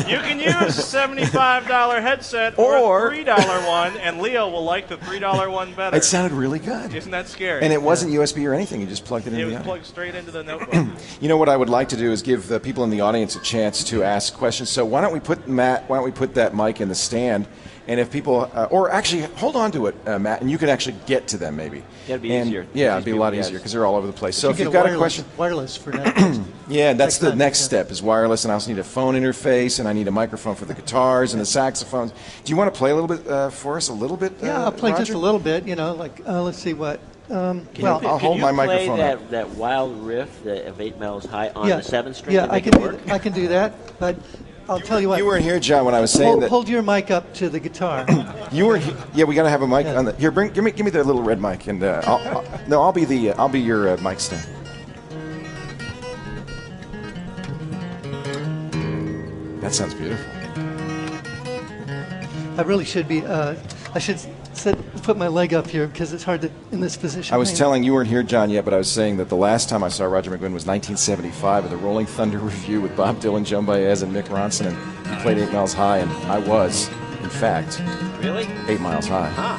You can use a $75 headset or a $3 one, and Leo will like the $3 one better. It sounded really good. Isn't that scary? And it wasn't USB or anything. You just plugged it in. It the was audio. plugged straight into the notebook. You know what I would like to do is give the people in the audience a chance to ask questions. So why don't we put that mic in the stand? And if people, or actually, hold on to it, Matt, and you can actually get to them maybe. Yeah, it'd be easier. Yeah, it'd be a lot easier because they're all over the place. So if you you've get got a question, wireless for that. yeah, that's the next step is wireless, and I also need a phone interface, and I need a microphone for the guitars and the saxophones. Do you want to play a little bit for us? A little bit? Yeah, I'll play Roger? just a little bit. Let's see what. I'll hold my microphone Can you up. play that wild riff of 8 Miles High on the 7th string? Yeah, to make it work? I can do that, but I'll tell you what. You weren't here, John, when I was saying that. Hold your mic up to the guitar. You were. Yeah, we got to have a mic on the. Here, give me the little red mic, and I'll be your mic stand. That sounds beautiful. I really should be. I should put my leg up here because it's hard to in this position. I was telling you weren't here, John, yet, but I was saying that the last time I saw Roger McGuinn was 1975 at the Rolling Thunder Review with Bob Dylan, Joan Baez, and Mick Ronson, and he played 8 Miles High, and I was, in fact, really 8 Miles High. Huh.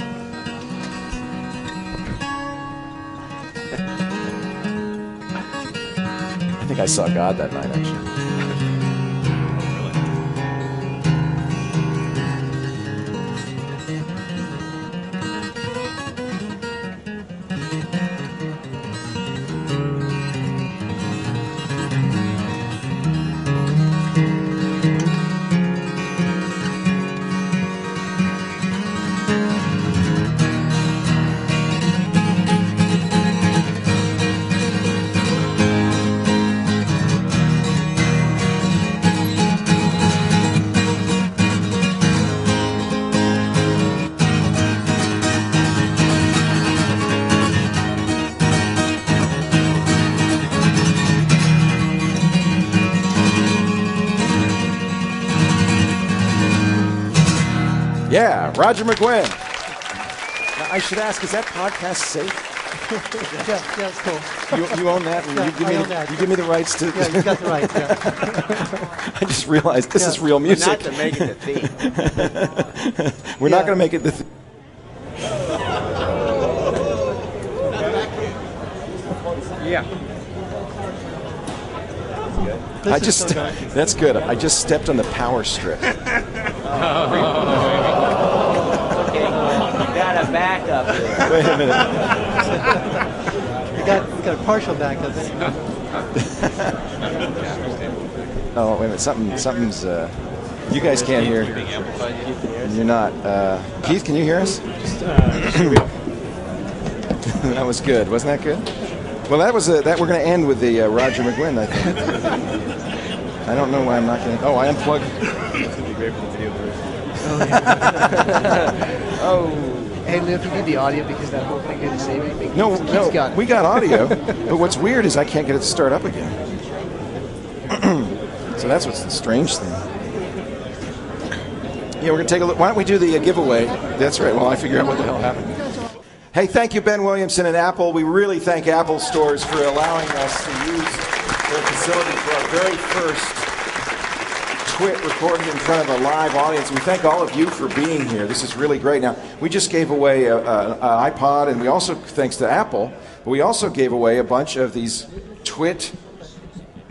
I think I saw God that night, actually. Yeah, Roger McGuinn. Now, I should ask, is that podcast safe? Yeah, it's cool. You own that? Yeah, you give me the rights to... Yeah, you got the rights, yeah. I just realized this is real music. Not to make it the theme. We're not going to make it the theme. Yeah. That's good. I just stepped on the power strip. Okay, you got a backup here. Wait a minute. You got a partial backup. Oh, wait a minute. Something's. You guys can't hear. You're not. Keith, can you hear us? That was good. Wasn't that good? Well, that was that. We're going to end with the Roger McGuinn, I think. I don't know why I'm not going to. Oh, I unplugged. This would be great for the video version. Oh. Hey, Leo, if you need the audio because that whole thing didn't save anything. No, we got audio. Okay. But what's weird is I can't get it to start up again. So that's what's the strange thing. Yeah, we're going to take a look. Why don't we do the giveaway? That's right. While I figure out what the hell happened. Hey, thank you, Ben Williamson and Apple. We really thank Apple stores for allowing us to use their facility for our very first TWiT recorded in front of a live audience. We thank all of you for being here. This is really great. Now, we just gave away an iPod, and we also, thanks to Apple, but we also gave away a bunch of these TWiT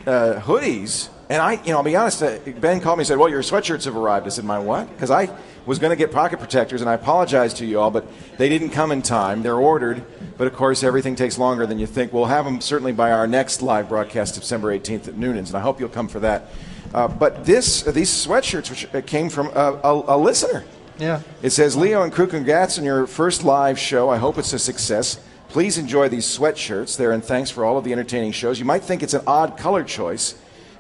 hoodies And I'll be honest, Ben called me and said, well, your sweatshirts have arrived. I said, my what? Because I was going to get pocket protectors, and I apologize to you all, but they didn't come in time. They're ordered, but of course everything takes longer than you think. We'll have them certainly by our next live broadcast, September 18th at Noonan's, and I hope you'll come for that. But these sweatshirts which came from a listener. Yeah. It says, Leo and crew, congrats on your first live show. I hope it's a success. Please enjoy these sweatshirts. They're in thanks for all of the entertaining shows. You might think it's an odd color choice,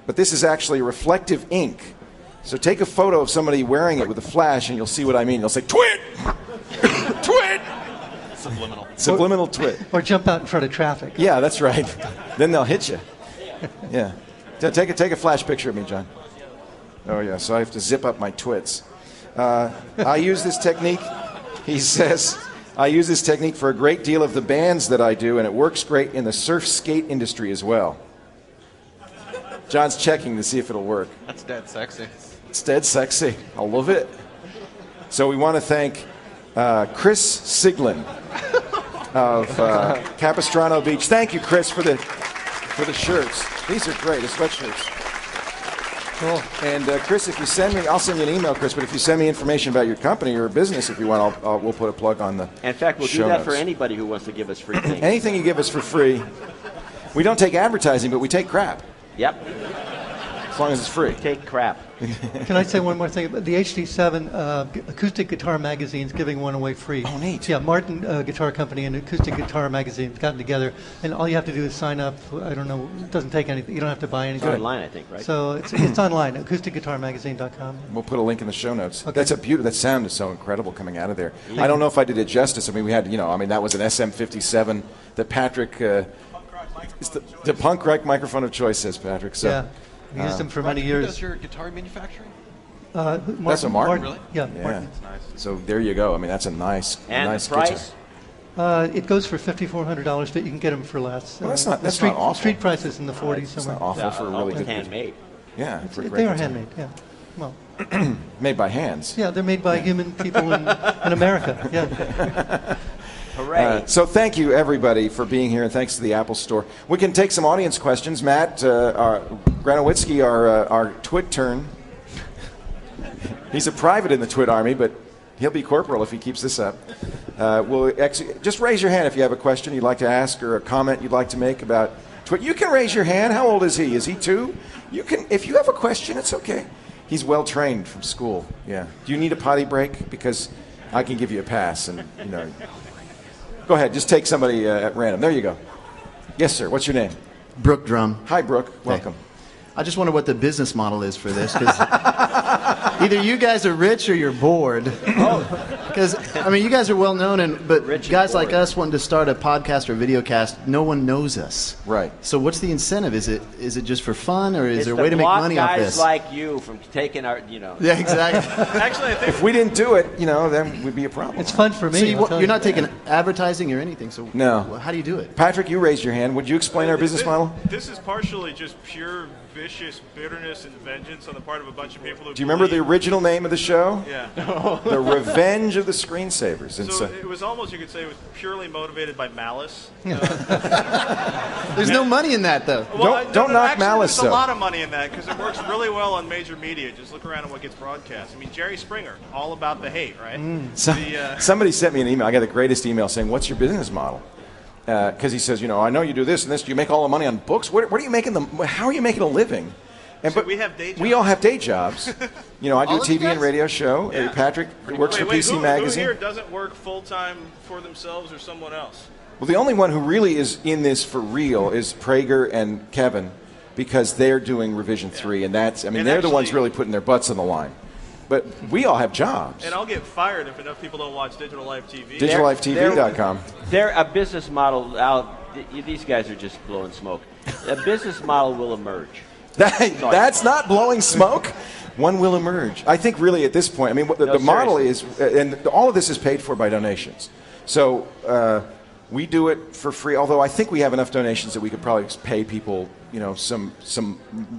but this is actually reflective ink. So take a photo of somebody wearing it with a flash, and you'll see what I mean. You'll say, "Twit! Twit!" Subliminal twit. Or jump out in front of traffic. Yeah, that's right. Then they'll hit you. Yeah. Take a flash picture of me, John. Oh, yeah, so I have to zip up my twits. I use this technique, he says, I use this technique for a great deal of the bands that I do, and it works great in the surf skate industry as well. John's checking to see if it'll work. That's dead sexy. It's dead sexy. I love it. So we want to thank Chris Siglin of Capistrano Beach. Thank you, Chris, for the shirts. These are great, the sweatshirts. Cool. And Chris, if you send me, I'll send you an email, Chris. But if you send me information about your company or business, if you want, we'll put a plug on the. In fact, we'll do that for anybody who wants to give us free things. Anything you give us for free. We don't take advertising, but we take crap. Yep. As long as it's free. Take crap. Can I say one more thing? The HD7 acoustic guitar magazine's giving one away free. Oh, neat. Yeah, Martin Guitar Company and Acoustic Guitar Magazine have gotten together, and all you have to do is sign up. I don't know, it doesn't take anything. You don't have to buy anything. It's online, I think, right? So it's online, acousticguitarmagazine.com. We'll put a link in the show notes. Okay. That's a beautiful. That sound is so incredible coming out of there. I don't know if I did it justice. I mean, we had, that was an SM57 that Patrick. It's the punk rock microphone of choice, says Patrick. So. Yeah. We used them for many years. Who does your guitar manufacturing? That's a Martin. Really? Yeah. Yeah. Martin. That's nice. So there you go. I mean, that's a nice, And nice the price? guitar. It goes for $5,400, but you can get them for less. Well, that's not street, awful. Street prices in the 40s It's somewhere. not awful for a really good handmade. Yeah, for a great They are guitar. handmade. Yeah. Well. Made by hands. Yeah, they're made by human people in America. Yeah. Hooray. So thank you, everybody, for being here, and thanks to the Apple Store. We can take some audience questions. Matt Granowitzki, our TWiT turn. He's a private in the TWiT army, but he'll be corporal if he keeps this up. Just raise your hand if you have a question you'd like to ask or a comment you'd like to make about TWiT. You can raise your hand. How old is he? Is he 2? You can. If you have a question, it's okay. He's well trained from school. Yeah. Do you need a potty break? Because I can give you a pass, and Go ahead, just take somebody at random. There you go. Yes, sir. What's your name? Brooke Drum. Hi, Brooke. Welcome. Hey. I just wonder what the business model is for this, because either you guys are rich or you're bored. Because, you guys are well known, but rich guys like us wanting to start a podcast or video cast, no one knows us. Right. So what's the incentive? Is it just for fun, or is It's there a way to make money off this? guys like you from taking our, Yeah, exactly. Actually, I think if we didn't do it, then we'd be a problem. It's fun for me. So you're not taking advertising or anything, so no. How do you do it? Patrick, you raised your hand. Would you explain our business model? This is partially just pure vicious bitterness and vengeance on the part of a bunch of people who Do you remember the original name of the show? Yeah. The Revenge of the Screensavers. And so it was almost, you could say, it was purely motivated by malice. There's no money in that, though. Well, don't knock actually, malice, There's though. a lot of money in that because it works really well on major media. Just look around at what gets broadcast. Jerry Springer, all about the hate, right? Somebody sent me an email. I got the greatest email saying, "What's your business model?" Because he says, I know you do this and this. Do you make all the money on books? What are you making how are you making a living? But we have day jobs. We all have day jobs. I do a TV and radio show. Yeah. Patrick works for PC Magazine. Who here doesn't work full-time for themselves or someone else? Well, the only one who really is in this for real is Prager and Kevin, because they're doing Revision 3, and they're the ones really putting their butts on the line. But we all have jobs. And I'll get fired if enough people don't watch Digital Life TV. DigitalLifeTV.com. They're a business model out. These guys are just blowing smoke. A business model will emerge. That's not blowing smoke. One will emerge. I think really at this point, the model is, and all of this is paid for by donations. So we do it for free, although I think we have enough donations that we could probably pay people, some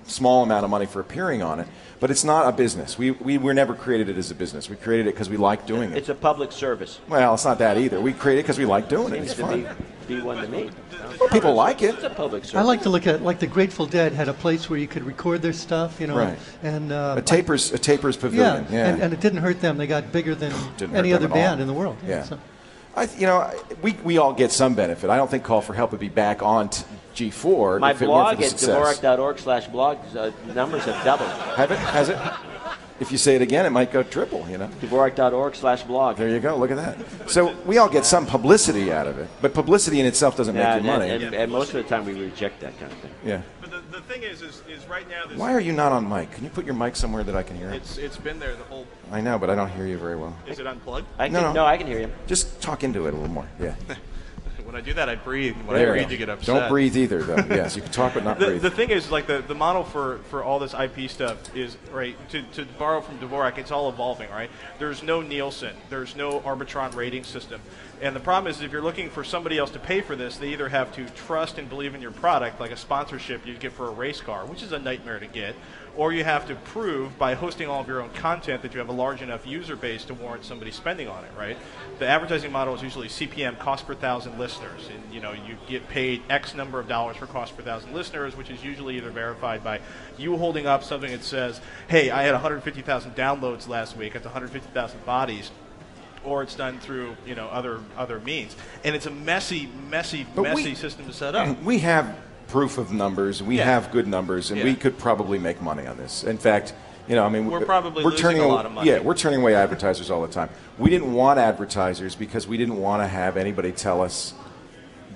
small amount of money for appearing on it. But it's not a business. We were never created it as a business. We created it because we like doing it. It's a public service. Well, it's not that either. We created it because we like doing it. It's fun. be one to me. Well, people like it. It's a public service. I like to look at, like the Grateful Dead had a place where you could record their stuff, you know. Right. And a Tapers Pavilion. Yeah. And it didn't hurt them. They got bigger than Didn't any hurt other them at all. band in the world. Yeah. So. We all get some benefit. I don't think Call for Help would be back on G4 My if it weren't for blog the at success. Dvorak.org/blog numbers have doubled. Has it? If you say it again, it might go triple, you know. Dvorak.org/blog. There you go. Look at that. So we all get some publicity out of it, but publicity in itself doesn't make you money. And most of the time we reject that kind of thing. Yeah. But the thing is right now. Why are you not on mic? Can you put your mic somewhere that I can hear it? It's been there the whole. I know, but I don't hear you very well. Is it unplugged? No, I can hear you. Just talk into it a little more. Yeah. When I do that, I breathe. When There I you breathe, go. you get upset. Don't breathe either, though. Yes, you can talk but not breathe. The thing is, like the model for all this IP stuff is right. To borrow from Dvorak, it's all evolving, right? There's no Nielsen, there's no Arbitron rating system, and the problem is if you're looking for somebody else to pay for this, they either have to trust and believe in your product, like a sponsorship you'd get for a race car, which is a nightmare to get, or you have to prove by hosting all of your own content that you have a large enough user base to warrant somebody spending on it, right? The advertising model is usually CPM, cost per thousand listeners, and you get paid X number of dollars for cost per thousand listeners, which is usually either verified by you holding up something that says, hey, I had 150,000 downloads last week, that's 150,000 bodies, or it's done through other means, and it's a messy system to set up. We have proof of numbers. We have good numbers, and Yeah. we could probably make money on this. In fact, we're probably losing turning a lot of money. Yeah, we're turning away advertisers all the time. We didn't want advertisers because we didn't want to have anybody tell us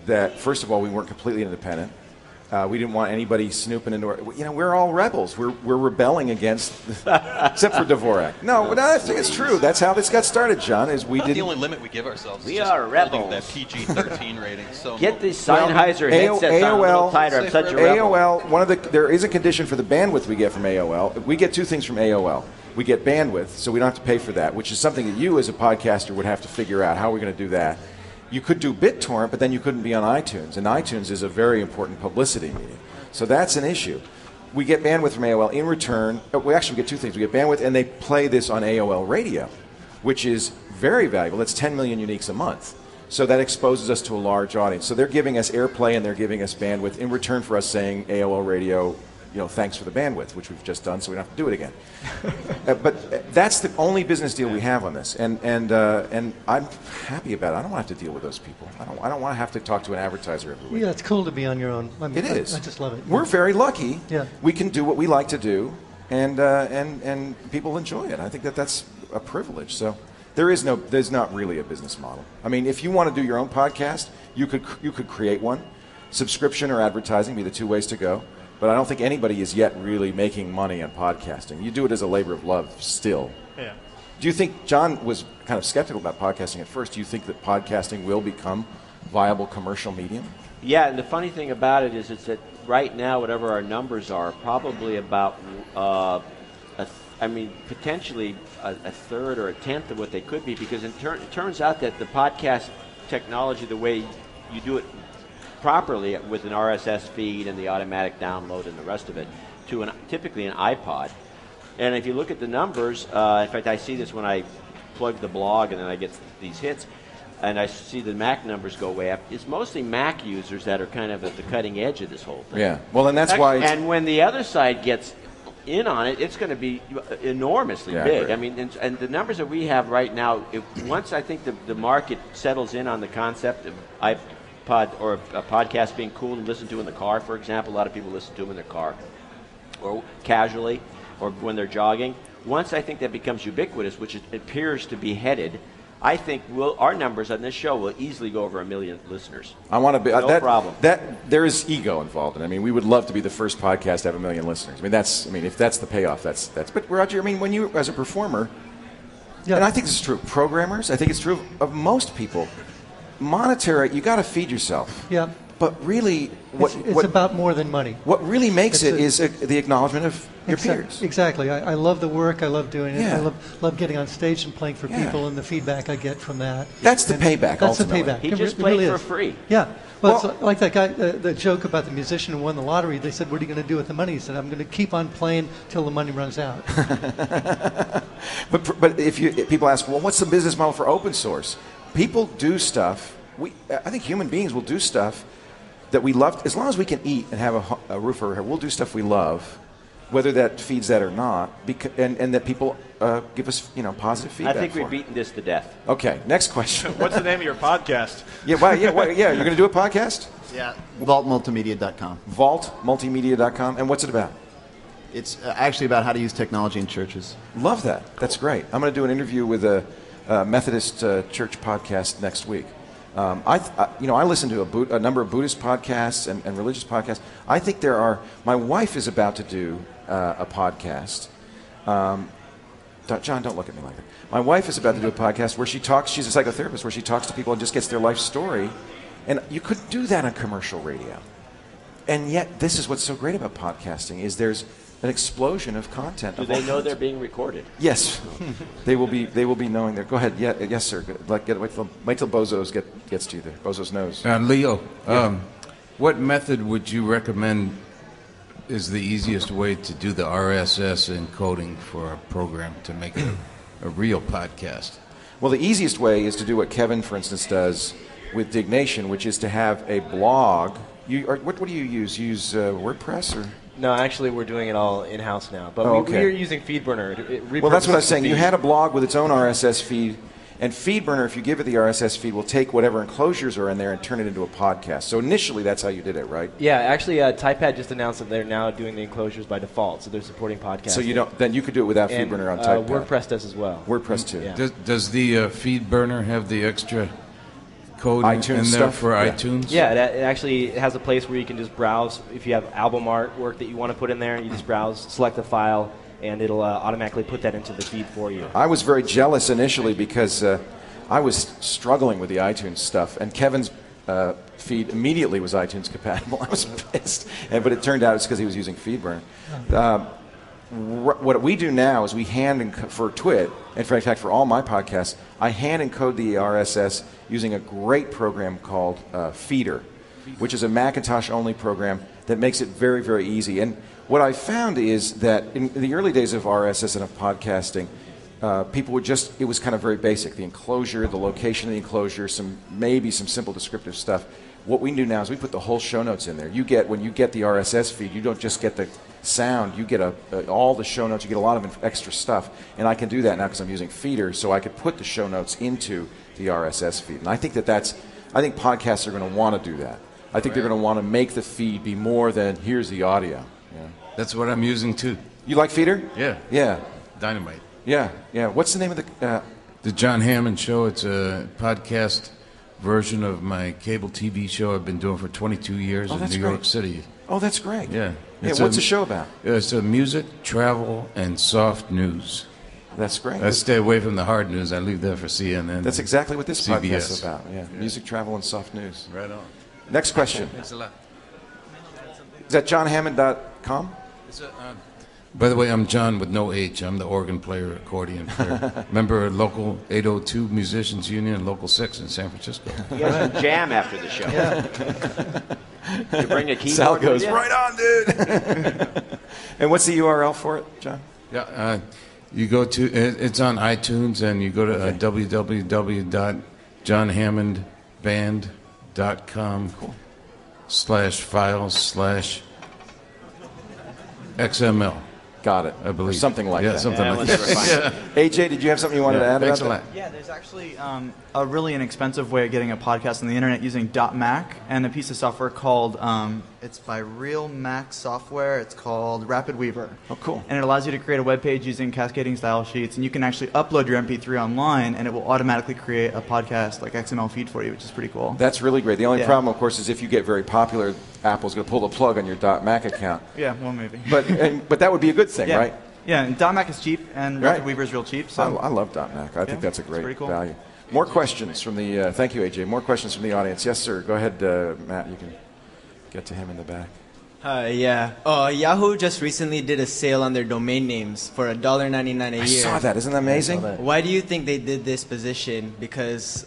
that, first of all, we weren't completely independent. We didn't want anybody snooping into our... we're all rebels. We're rebelling against... except for Dvorak. No, I think it's true. That's how this got started, John, is we didn't... The only limit we give ourselves We is are just holding rebels. that PG-13 rating. So Get these Sennheiser headsets on a little tighter. I'm such a rebel. AOL, there is a condition for the bandwidth we get from AOL. We get two things from AOL. We get bandwidth, so we don't have to pay for that, which is something that you as a podcaster would have to figure out. How are we going to do that? You could do BitTorrent, but then you couldn't be on iTunes, and iTunes is a very important publicity medium. So that's an issue. We get bandwidth from AOL. In return, we actually get two things. We get bandwidth, and they play this on AOL Radio, which is very valuable. That's 10 million uniques a month. So that exposes us to a large audience. So they're giving us airplay, and they're giving us bandwidth in return for us saying AOL Radio, thanks for the bandwidth, which we've just done, so we don't have to do it again. But that's the only business deal we have on this, and I'm happy about it. I don't want to have to deal with those people. I don't want to have to talk to an advertiser every week. Yeah, it's cool to be on your own. It is. I just love it. We're very lucky. Yeah. We can do what we like to do, and people enjoy it. I think that's a privilege. So there's not really a business model. I mean, if you want to do your own podcast, you could create one. Subscription or advertising be the two ways to go. But I don't think anybody is yet really making money on podcasting. You do it as a labor of love still. Yeah. Do you think, John was kind of skeptical about podcasting at first, do you think that podcasting will become a viable commercial medium? Yeah, and the funny thing about it is that right now, whatever our numbers are, probably about, potentially a third or a tenth of what they could be, because it turns out that the podcast technology, the way you do it properly with an RSS feed and the automatic download and the rest of it to typically an iPod. And if you look at the numbers, in fact, I see this when I plug the blog and then I get these hits, and I see the Mac numbers go way up. It's mostly Mac users that are kind of at the cutting edge of this whole thing. Yeah, well, and that's why... And when the other side gets in on it, it's going to be enormously big. I mean, and the numbers that we have right now, once I think the market settles in on the concept of iPod or a podcast being cool to listen to in the car, for example. A lot of people listen to them in their car or casually or when they're jogging. Once I think that becomes ubiquitous, which it appears to be headed, I think our numbers on this show will easily go over 1 million listeners. I want to be no problem. There is ego involved, and I mean, we would love to be the first podcast to have 1 million listeners. If that's the payoff, that's. But Roger, I mean, when you as a performer, and I think this is true of programmers. I think it's true of most people. Monetary, you got to feed yourself. Yeah. But really, it's about more than money. What really makes it is the acknowledgement of your peers. Exactly. I love the work. I love doing it. Yeah. I love getting on stage and playing for people and the feedback I get from that. That's the payback. That's ultimately. the payback. He It just really played for is. free. Yeah. Well, it's like that guy, the joke about the musician who won the lottery. They said, "What are you going to do with the money?" He said, "I'm going to keep on playing till the money runs out." But if people ask, well, what's the business model for open source? People do stuff I think human beings will do stuff that we love, as long as we can eat and have a roof over our head. We'll do stuff we love, whether that feeds that or not, and that people give us positive feedback. I think we've beaten this to death. Okay, next question. What's the name of your podcast? You're going to do a podcast? Yeah, vaultmultimedia.com. Vaultmultimedia.com, and what's it about? It's actually about how to use technology in churches. Love that. That's great. I'm going to do an interview with a Methodist church podcast next week. I listen to a number of Buddhist podcasts and religious podcasts. I think there are. My wife is about to do a podcast. John, don't look at me like that. My wife is about to do a podcast where she talks. She's a psychotherapist where she talks to people and just gets their life story. And you couldn't do that on commercial radio. And yet, this is what's so great about podcasting: is there's an explosion of content. Do they know they're being recorded? Yes, they will be. They will be knowing that. Go ahead. Yeah, yes, sir. Wait till Bozo's gets to you there. Bozo's knows. Leo, what method would you recommend is the easiest way to do the RSS encoding for a program to make it a real podcast? Well, the easiest way is to do what Kevin, for instance, does with Dignation, which is to have a blog. What do you use? You use WordPress or? No, actually, we're doing it all in-house now. But we're using FeedBurner. Well, that's what I was saying. You had a blog with its own RSS feed, and FeedBurner, if you give it the RSS feed, will take whatever enclosures are in there and turn it into a podcast. So initially, that's how you did it, right? Yeah, actually, TypePad just announced that they're now doing the enclosures by default, so they're supporting podcasting. So then you could do it without FeedBurner on TypePad. WordPress does as well. WordPress too. Yeah. Does the FeedBurner have the extra code iTunes in there stuff? for iTunes? Yeah, it actually has a place where you can just browse. If you have album artwork that you want to put in there, you just browse, select the file, and it'll automatically put that into the feed for you. I was very jealous initially because I was struggling with the iTunes stuff, and Kevin's feed immediately was iTunes compatible. I was pissed, but it turned out it's because he was using FeedBurner. What we do now is we for TWiT, and in fact for all my podcasts, I hand encode the RSS using a great program called Feeder, which is a Macintosh-only program that makes it very, very easy. And what I found is that in the early days of RSS and of podcasting, people would it was kind of very basic. The enclosure, the location of the enclosure, maybe some simple descriptive stuff. What we do now is we put the whole show notes in there. When you get the RSS feed, you don't just get the sound, you get all the show notes, you get a lot of extra stuff. And I can do that now because I'm using Feeder, so I could put the show notes into the RSS feed. And I think I think podcasts are going to want to do that. I think they're going to want to make the feed be more than here's the audio. Yeah. That's what I'm using too. You like Feeder? Yeah. Yeah. Dynamite. Yeah. What's the name of the John Hammond Show? It's a podcast version of my cable TV show I've been doing for 22 years in New York City. Oh, that's great. Yeah. What's the show about? It's music, travel, and soft news. That's great. I stay away from the hard news. I leave that for CNN. That's exactly what this CBS. podcast is about. Yeah. Music, travel, and soft news. Right on. Next question. Thanks a lot. Is that johnhammond.com? By the way, I'm John with no H. I'm the organ player, accordion player. Member of Local 802 Musicians Union, Local 6 in San Francisco. You guys can jam after the show. Yeah. You bring a keyboard. Sal goes, with right on, dude. And what's the URL for it, John? Yeah, you go to, it's on iTunes, and you go to www.johnhammondband.com/files/XML. Got it. I believe. Or something like that. Something like that. AJ, did you have something you wanted to add about that? Yeah, there's actually a really inexpensive way of getting a podcast on the internet using .Mac and a piece of software called, it's by Real Mac Software. It's called Rapid Weaver. Oh, cool. And it allows you to create a web page using cascading style sheets, and you can actually upload your MP3 online, and it will automatically create a podcast, like XML feed for you, which is pretty cool. That's really great. The only problem, of course, is if you get very popular, Apple's going to pull the plug on your .Mac account. Yeah, well, maybe. But that would be a good thing, right? Yeah, and .Mac is cheap, and Rapid Weaver is real cheap. So I love .Mac. I think that's a great cool. value. More questions from the... thank you, AJ. More questions from the audience. Yes, sir. Go ahead, Matt. You can get to him in the back. Yahoo just recently did a sale on their domain names for $1.99 a year. I saw that. Isn't that amazing? Why do you think they did this position? Because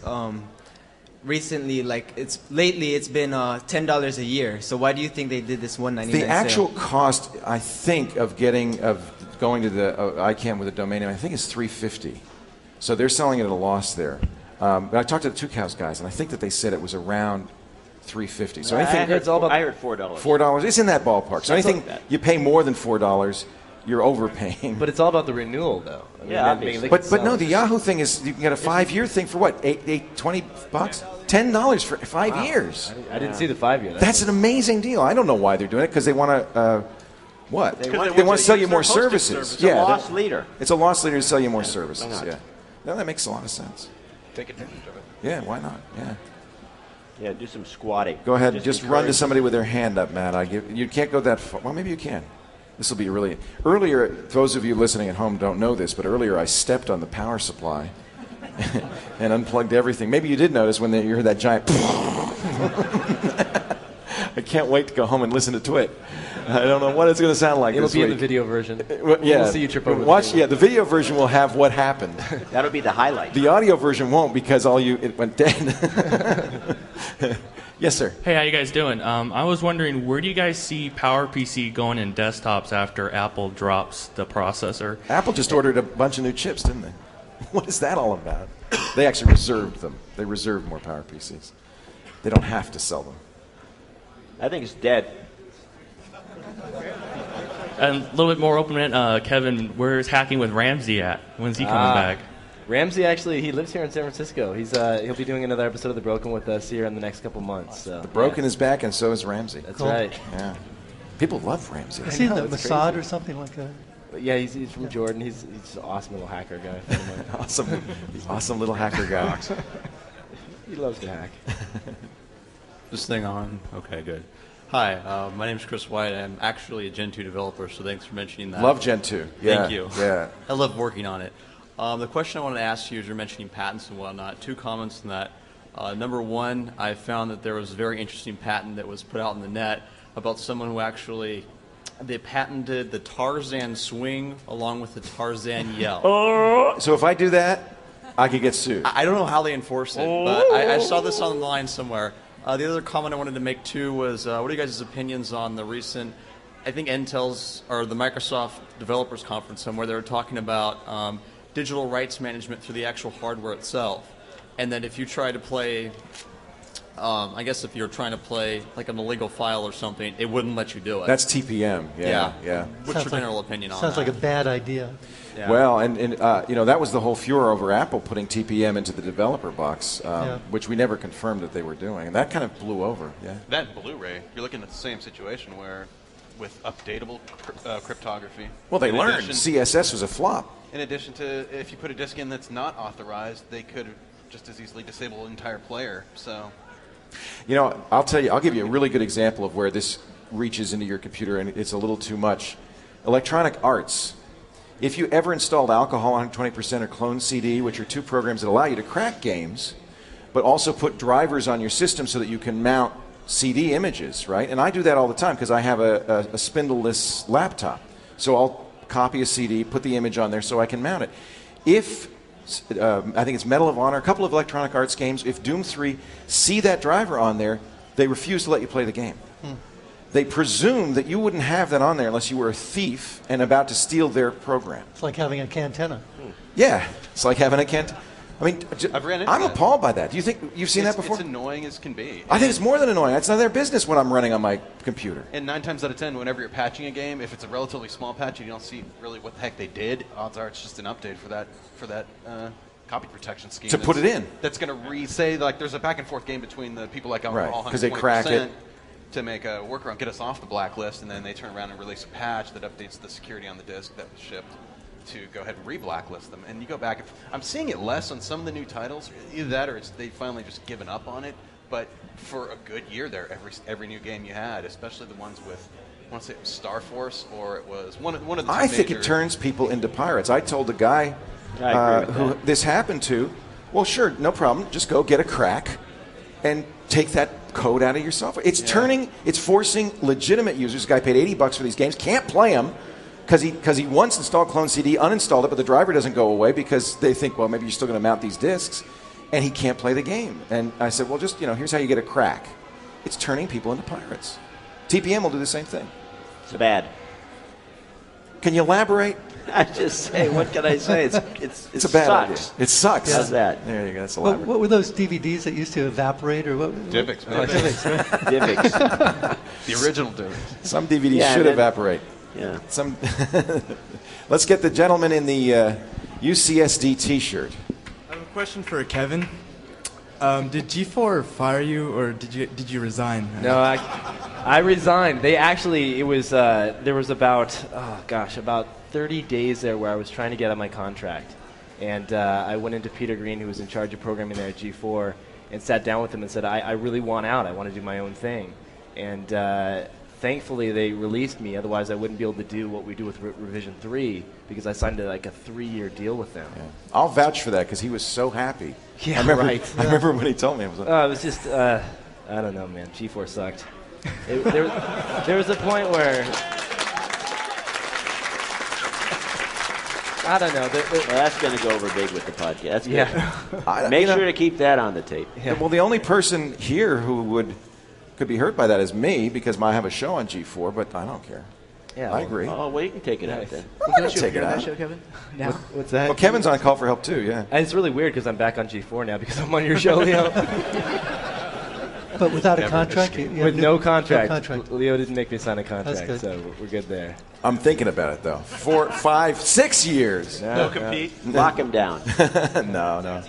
recently, lately, it's been $10 a year. So why do you think they did this $1.99 The actual cost, I think, of going to the ICANN with a domain name, I think is $350. So they're selling it at a loss there. But I talked to the Two Cows guys, and I think that they said it was around $3.50. So I anything heard $4. $4. It's in that ballpark. So anything you pay more than $4, you're overpaying. But it's all about the renewal, though. I mean, Yeah, But no, the Yahoo thing is you can get a 5-year thing for what? $20? $10 for 5 years. I didn't see the 5-year. That's an amazing deal. I don't know why they're doing it, because they want to. What? They want to sell you more services. It's a loss leader. It's a loss leader to sell you more services. Yeah. No, that makes a lot of sense. Take advantage of it. Yeah, why not? Yeah. Yeah, do some squatting. Go ahead. Just run to somebody with their hand up, Matt. You can't go that far. Well, maybe you can. This will be really. Earlier, those of you listening at home don't know this, but earlier I stepped on the power supply and unplugged everything. Maybe you did notice when you heard that giant. I can't wait to go home and listen to TWiT. I don't know what it's going to sound like. It'll this be week. in the video version. Yeah, We'll see you trip over. the video version will have what happened. That'll be the highlight. The audio version won't, because it went dead. Yes, sir. Hey, how you guys doing? I was wondering, where do you guys see PowerPC going in desktops after Apple drops the processor? Apple just ordered a bunch of new chips, didn't they? What is that all about? They actually reserved them. They reserved more PowerPCs. They don't have to sell them. I think it's dead. And a little bit more open, Kevin, where's Hacking with Ramsey at? When's he coming back? Ramsey, actually, he lives here in San Francisco. He'll be doing another episode of The Broken with us here in the next couple months. So. The Broken is back, and so is Ramsey. That's right. Yeah. People love Ramsey. Is he in the Mossad or something like that? Yeah, he's from Jordan. He's an awesome little hacker guy. awesome little hacker guy. He loves to hack. This thing on? Okay, good. Hi, my name is Chris White. I'm actually a Gen 2 developer, so thanks for mentioning that. Love Gen 2. Yeah. Thank you. Yeah. I love working on it. The question I wanted to ask you is, you're mentioning patents and whatnot. 2 comments on that. Number one, I found that there was a very interesting patent that was put out in the net about someone who actually, they patented the Tarzan swing along with the Tarzan yell. So if I do that, I could get sued. I don't know how they enforce it, but I saw this online somewhere. The other comment I wanted to make, too, was what are you guys' opinions on the recent, I think Intel's, or the Microsoft Developers Conference somewhere, they were talking about digital rights management through the actual hardware itself. And that if you try to play, I guess if you're trying to play like an illegal file or something, it wouldn't let you do it. That's TPM. Yeah. What's your general opinion on that? Sounds like a bad idea. Yeah. Well, and that was the whole furor over Apple putting TPM into the developer box, which we never confirmed that they were doing. And that kind of blew over. Yeah. That and Blu-ray, you're looking at the same situation where with updatable cryptography. Well, they learned CSS was a flop. In addition to, if you put a disk in that's not authorized, they could just as easily disable an entire player. So, I'll give you a really good example of where this reaches into your computer and it's a little too much. Electronic Arts. If you ever installed Alcohol 120% or Clone CD, which are 2 programs that allow you to crack games, but also put drivers on your system so that you can mount CD images, right? And I do that all the time because I have a spindle-less laptop. So I'll copy a CD, put the image on there so I can mount it. If, I think it's Medal of Honor, a couple of Electronic Arts games, if Doom 3 see that driver on there, they refuse to let you play the game. They presume that you wouldn't have that on there unless you were a thief and about to steal their program. It's like having a Cantenna. Yeah, it's like having a Cantenna. I mean, I'm appalled by that. Do you think you've seen that before? It's annoying as can be. I think it's more than annoying. It's not their business what I'm running on my computer. And 9 times out of 10, whenever you're patching a game, if it's a relatively small patch and you don't see really what the heck they did, odds are it's just an update for that copy protection scheme. To put it in. That's going to say, like, there's a back and forth game between the people like right, all 'cause they crack it. To make a workaround, get us off the blacklist, and then they turn around and release a patch that updates the security on the disk that was shipped to go ahead and re-blacklist them. And you go back, I'm seeing it less on some of the new titles, either that or they finally just given up on it. But for a good year there, every new game you had, especially the ones with, I want to say it was Star Force, or it was one of the two I think it turns people into pirates. I told the guy who this happened to, well, sure, no problem, just go get a crack and take that code out of your software. It's forcing legitimate users. The guy paid $80 for these games, can't play them because he once installed Clone CD, uninstalled it, but the driver doesn't go away because they think, well, maybe you're still going to mount these disks, and he can't play the game. And I said, well, just, here's how you get a crack. It's turning people into pirates. TPM will do the same thing. It's bad. Can you elaborate? I just say, what can I say? It a bad sucks. idea. It sucks. How's that? There you go. That's What, elaborate. what were those DVDs that used to evaporate, or what? Divx, Oh, man. Divx, right? Divx. The original Divx. Some DVDs Yeah, should then- evaporate. Yeah. Some. Let's get the gentleman in the UCSD T-shirt. I have a question for Kevin. Did G4 fire you, or did you resign? No, I resigned. They actually, it was there was about 30 days there where I was trying to get on my contract, and I went into Peter Green, who was in charge of programming there at G4, and sat down with him and said, I really want out. I want to do my own thing, and thankfully they released me. Otherwise, I wouldn't be able to do what we do with Revision 3 because I signed a 3-year deal with them. Yeah. I'll vouch for that because he was so happy. Yeah, I remember, right. I remember when he told me. I was like, it was just, I don't know, man. G4 sucked. There was a point where, I don't know. Well, that's going to go over big with the podcast. That's good. Yeah. Make sure to keep that on the tape. Yeah. Well, the only person here who could be hurt by that is me because I have a show on G4, but I don't care. Yeah, I agree. Oh, well, you can take it out then. I'm not going to take it out. Show, Kevin? Now? What's that? Well, Kevin's on Call for Help too, yeah. And it's really weird because I'm back on G4 now because I'm on your show, Leo. But without a contract? You have With no contract. No contract. Leo didn't make me sign a contract, That's good. so we're good there. I'm thinking about it, though. 4, 5, 6 years. No compete. Lock him down. No.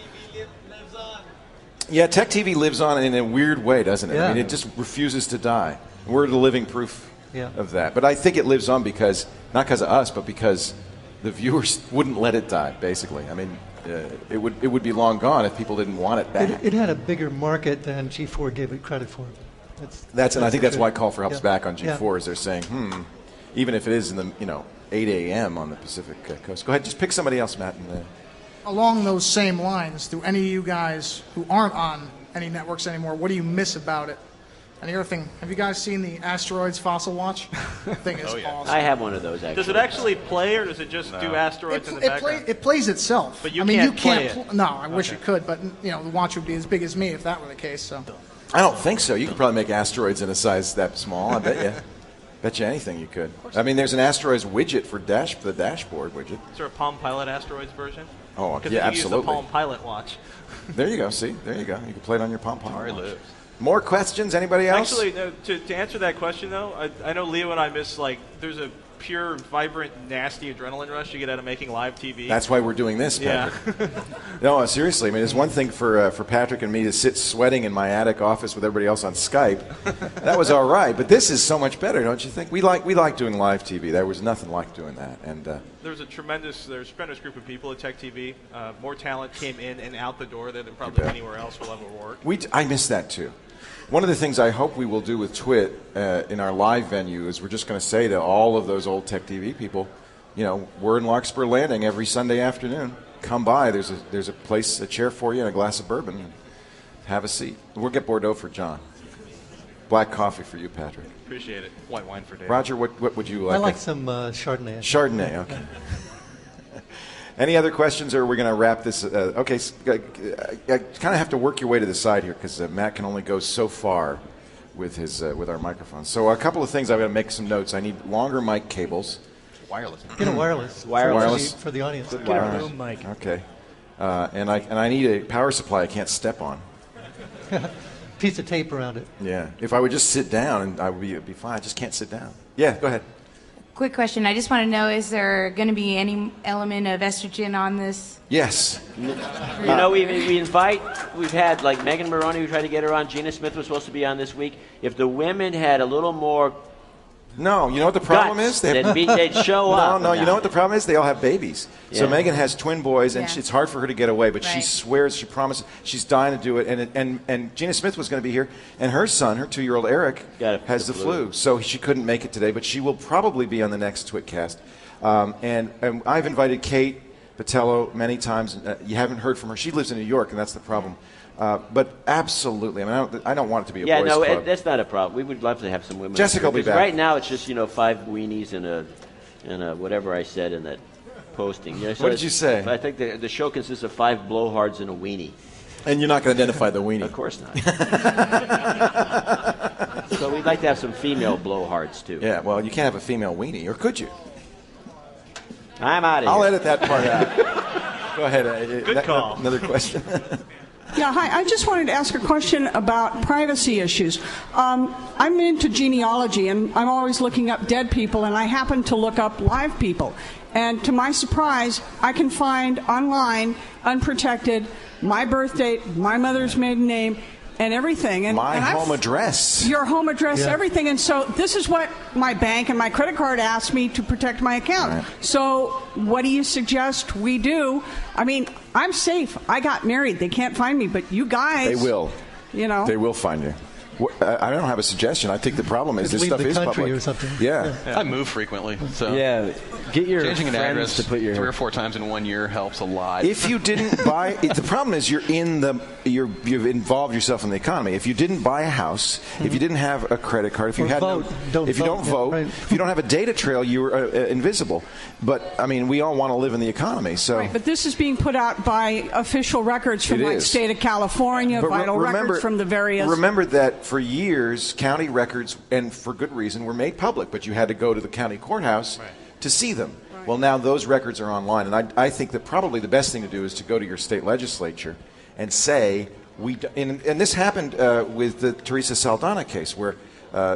Yeah, Tech TV lives on in a weird way, doesn't it? Yeah. I mean, it just refuses to die. We're the living proof Yeah. of that. But I think it lives on because, not because of us, but because the viewers wouldn't let it die, basically. I mean, it would be long gone if people didn't want it back. It had a bigger market than G4 gave it credit for. And I think that's the why truth. Call for Help's Yeah. back on G4 Yeah. is they're saying, even if it is in the 8 a.m. on the Pacific Coast. Go ahead, just pick somebody else, Matt. Along those same lines, do any of you guys who aren't on any networks anymore, what do you miss about it? And the other thing, have you guys seen the Asteroids Fossil Watch? The thing is awesome. I have one of those, actually. Does it actually play, or does it just do asteroids in the background? It plays itself. But you I mean, can't you can't. play it. No, I wish it could, but the watch would be as big as me if that were the case. So. I don't think so. You could probably make asteroids in a size that small. I bet you. Bet you anything you could. I mean, there's an asteroids widget for the dashboard widget. Is there a Palm Pilot asteroids version? Oh, Because yeah, you use the absolutely. Palm Pilot watch. There you go. See, there you go. You can play it on your Palm Pilot. Sorry, watch. lives. More questions? Anybody else? Actually, no, to answer that question, though, I know Leo and I miss, there's a pure, vibrant, nasty adrenaline rush you get out of making live TV. That's why we're doing this, Patrick. No, seriously. I mean, it's one thing for Patrick and me to sit sweating in my attic office with everybody else on Skype. That was all right, but this is so much better, don't you think? We like doing live TV. There was nothing like doing that, and There's a tremendous group of people at Tech TV. More talent came in and out the door than probably anywhere else will ever work. I miss that too. One of the things I hope we will do with TWiT in our live venue is we're just going to say to all of those old Tech TV people, we're in Larkspur Landing every Sunday afternoon. Come by. There's a place, a chair for you, and a glass of bourbon. And have a seat. We'll get Bordeaux for John. Black coffee for you, Patrick. Appreciate it. White wine for Dave. Roger, what would you like? I like some Chardonnay. Chardonnay, okay. Any other questions, or are we going to wrap this? Okay, I kind of have to work your way to the side here because Matt can only go so far with our microphones. So a couple of things I've got to make some notes. I need longer mic cables. Wireless. Get a wireless. Wireless For the audience. Get a room mic. Okay. And I need a power supply I can't step on. Piece of tape around it. Yeah. If I would just sit down, and it'd be fine. I just can't sit down. Yeah, go ahead. Quick question. I just want to know, is there going to be any element of estrogen on this? Yes. We've had like Megan Maroney, we tried to get her on. Gina Smith was supposed to be on this week. If the women had a little more No, you know what the problem is? they'd show up. No, you know what the problem is? They all have babies. So Yeah. Megan has twin boys, and Yeah. it's hard for her to get away, but she Right. swears, she promises, she's dying to do it. And Gina Smith was going to be here, and her son, her 2-year-old Eric, has the flu. So she couldn't make it today, but she will probably be on the next TWiTcast. And I've invited Kate Patello many times. You haven't heard from her. She lives in New York, and that's the problem. But absolutely, I mean, I don't want it to be a boys' club. That's not a problem. We would love to have some women. Jessica will be Because back. Right now, it's just 5 weenies and a whatever I said in that posting. So What did you say? I think the show consists of 5 blowhards and a weenie. And you're not going to identify the weenie. Of course not. So we'd like to have some female blowhards too. Yeah, well, you can't have a female weenie, or could you? I'm out of here. I'll edit that part out. Go ahead. Good call. Another question. Yeah, hi. I just wanted to ask a question about privacy issues. I'm into genealogy, and I'm always looking up dead people, and I happen to look up live people. And to my surprise, I can find online, unprotected, my birth date, my mother's maiden name, and everything. And home address. Your home address, everything. And so this is what my bank and my credit card asked me to protect my account. Right. So what do you suggest we do? I mean, I'm safe. I got married. They can't find me. But you guys... They will. You know. They will find you. I don't have a suggestion. I think the problem is this stuff is public. Or something. Yeah. I move frequently, so get your changing an friends address to put your 3 or 4 times in 1 year helps a lot. If you didn't buy, the problem is you've involved yourself in the economy. If you didn't buy a house, if you didn't have a credit card, if you don't vote, if you don't have a data trail, you're invisible. But I mean, we all want to live in the economy, so. Right, but this is being put out by official records from the state of California, but vital records from the various. Remember that for years, county records, and for good reason, were made public, but you had to go to the county courthouse to see them. Right. Well, now those records are online, and I think that probably the best thing to do is to go to your state legislature and say, and this happened with the Teresa Saldana case, where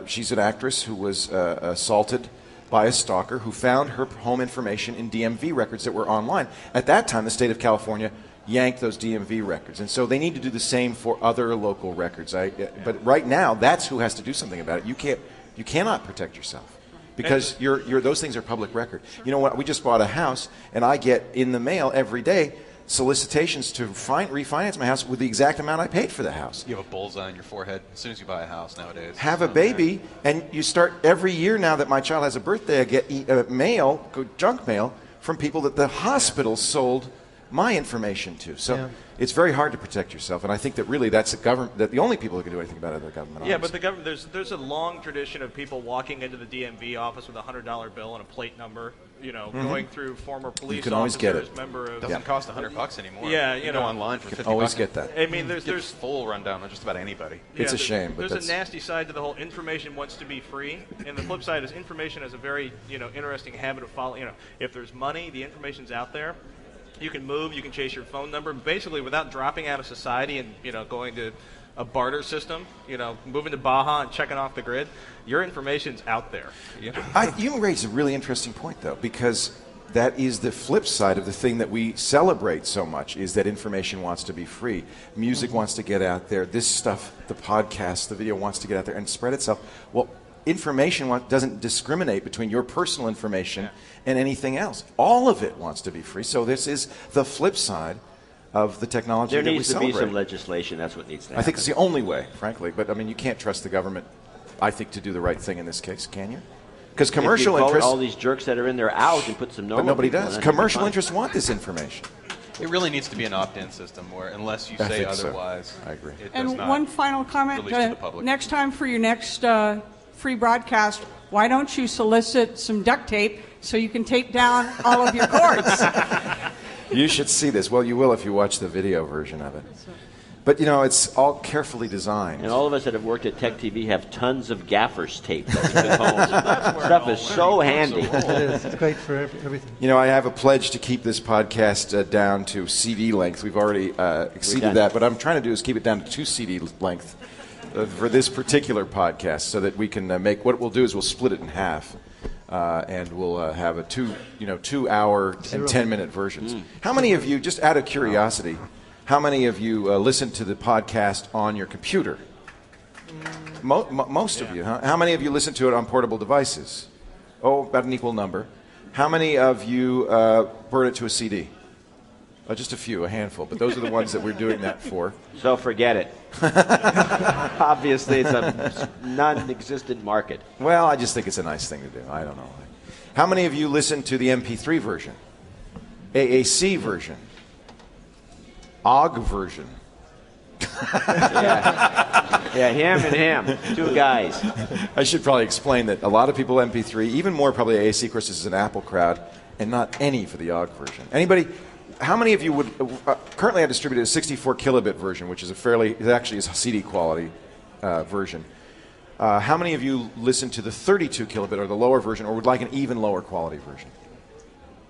she's an actress who was assaulted by a stalker who found her home information in DMV records that were online. At that time, the state of California yanked those DMV records, and so they need to do the same for other local records. But right now, that's who has to do something about it. You cannot protect yourself because those things are public record. You know what? We just bought a house, and I get in the mail every day solicitations to refinance my house with the exact amount I paid for the house. You have a bullseye on your forehead as soon as you buy a house nowadays. Have a baby, and you start every year now that my child has a birthday, I get junk mail from people that the hospital sold my information to. So it's very hard to protect yourself, and I think that really that's the only people who can do anything about it are the government. Yeah, but the government, there's a long tradition of people walking into the DMV office with a $100 bill and a plate number, going through former police you can always get it. Doesn't cost $100 anymore. Yeah, you go online for $50. Always get that. I mean, there's full rundown on just about anybody. It's a shame, but there's a nasty side to the whole information wants to be free, and the flip side is information has a very interesting habit of following. If there's money, the information's out there. You can move, you can chase your phone number, basically without dropping out of society and going to a barter system, moving to Baja and checking off the grid. Your information's out there. You raise a really interesting point, though, because that is the flip side of the thing that we celebrate so much, is that information wants to be free. Music wants to get out there. This stuff, the podcast, the video wants to get out there and spread itself. Well, information doesn't discriminate between your personal information and anything else. All of it wants to be free. So this is the flip side of the technology that we celebrate. There needs to be some legislation. That's what needs to happen. I think it's the only way, frankly. But, I mean, you can't trust the government, I think, to do the right thing in this case, can you? Because commercial interests... all these jerks that are in there out and put some normal But nobody people does. in it. Commercial interests want this information. It really needs to be an opt-in system where, unless you say otherwise, so. I agree. It does And not one final comment. release to the public. Next time for your next free broadcast, why don't you solicit some duct tape so you can tape down all of your cords? You should see this. Well, you will if you watch the video version of it. But, it's all carefully designed. And all of us that have worked at Tech TV have tons of gaffer's tape. Stuff is so handy. It is. It's great for everything. I have a pledge to keep this podcast down to CD length. We've already exceeded that. But what I'm trying to do is keep it down to 2 CD length for this particular podcast so that we can make... What we'll do is we'll split it in half. And we'll have a 2-hour and 10-minute versions. How many of you, just out of curiosity, how many of you listen to the podcast on your computer? Most of you, huh? How many of you listen to it on portable devices? Oh, about an equal number. How many of you burn it to a CD? Just a few, a handful, but those are the ones that we're doing that for. So forget it. Obviously, it's a non-existent market. Well, I just think it's a nice thing to do. I don't know. How many of you listen to the MP3 version? AAC version? OGG version? Yeah, him and him. 2 guys. I should probably explain that a lot of people MP3, even more probably AAC, of course, this is an Apple crowd, and not any for the OGG version. Anybody... How many of you would currently I distribute a 64 kilobit version, which is actually a CD quality version. How many of you listen to the 32 kilobit or the lower version, or would like an even lower quality version?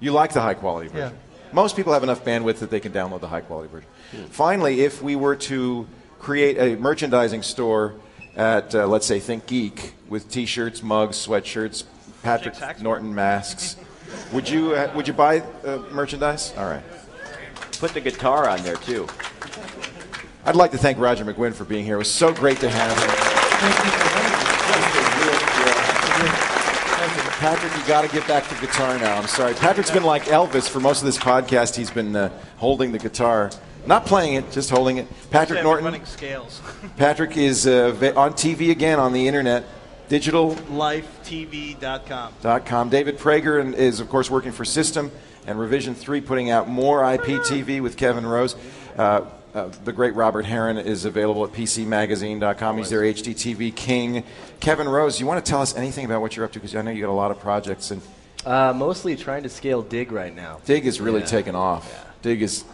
You like the high-quality version. Yeah. Most people have enough bandwidth that they can download the high-quality version. Finally, if we were to create a merchandising store at, let's say, Think Geek, with T-shirts, mugs, sweatshirts, Patrick Norton masks, would you buy merchandise? All right. Put the guitar on there, too. I'd like to thank Roger McGuinn for being here. It was so great to have him. Patrick, you got to get back to guitar now. I'm sorry. Patrick's been like Elvis for most of this podcast. He's been holding the guitar. Not playing it, just holding it. Patrick Norton. Running scales. Patrick is on TV again on the internet. DigitalLifeTV.com. David Prager is, of course, working for System and Revision 3, putting out more IPTV with Kevin Rose. The great Robert Heron is available at PCMagazine.com. He's their HDTV king. Kevin Rose, you want to tell us anything about what you're up to? Because I know you got a lot of projects. And mostly trying to scale Dig right now. Dig is really taken off. Yeah. Dig is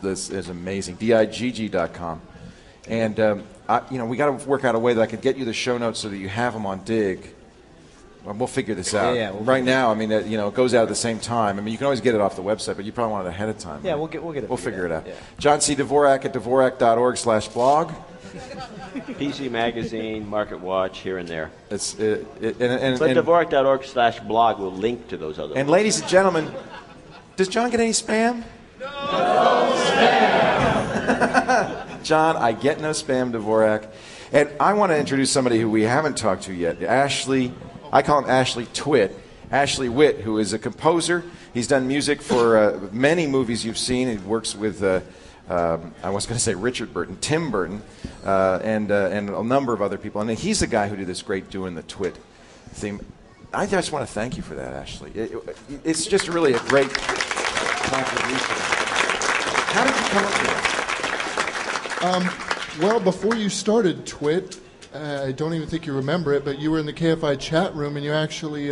amazing. DIGG.com. And we got to work out a way that I could get you the show notes so that you have them on Dig. We'll figure this out. Right now, I mean, it goes out at the same time. I mean, you can always get it off the website, but you probably want it ahead of time. Yeah, right? we'll get it. We'll figure it out. Yeah. John C. Dvorak at Dvorak.org/blog. PC Magazine, Market Watch, here and there. But Dvorak.org/blog will link to those other. And ladies and gentlemen, does John get any spam? No spam. John, I get no spam, Dvorak. And I want to introduce somebody who we haven't talked to yet. Ashley. I call him Ashley TWiT. Ashley Witt, who is a composer. He's done music for many movies you've seen. He works with, I was going to say Richard Burton, Tim Burton, and a number of other people. And he's the guy who did this great Doing the Twit theme. I just want to thank you for that, Ashley. It's just really a great contribution. How did you come up with it? Well, before you started TWiT, I don't even think you remember it, but you were in the KFI chat room and you actually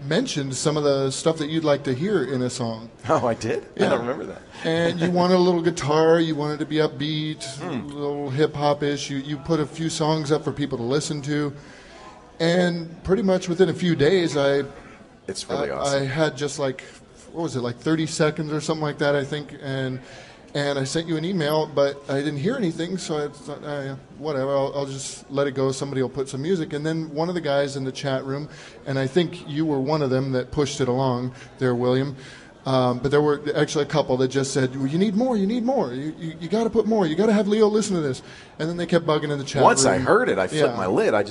mentioned some of the stuff that you'd like to hear in a song. Oh, I did? Yeah. I don't remember that. And you wanted a little guitar, you wanted to be upbeat, a little hip-hop-ish. You put a few songs up for people to listen to. And pretty much within a few days, it's really awesome. I had just like 30 seconds or something like that, I think, and I sent you an email, but I didn't hear anything, so I thought, whatever, I'll just let it go. Somebody will put some music. And then one of the guys in the chat room, and I think you were one of them that pushed it along there, William, but there were actually a couple that just said, well, you need more, you got to put more, you got to have Leo listen to this. And then they kept bugging in the chat room. Once I heard it, I flipped my lid. I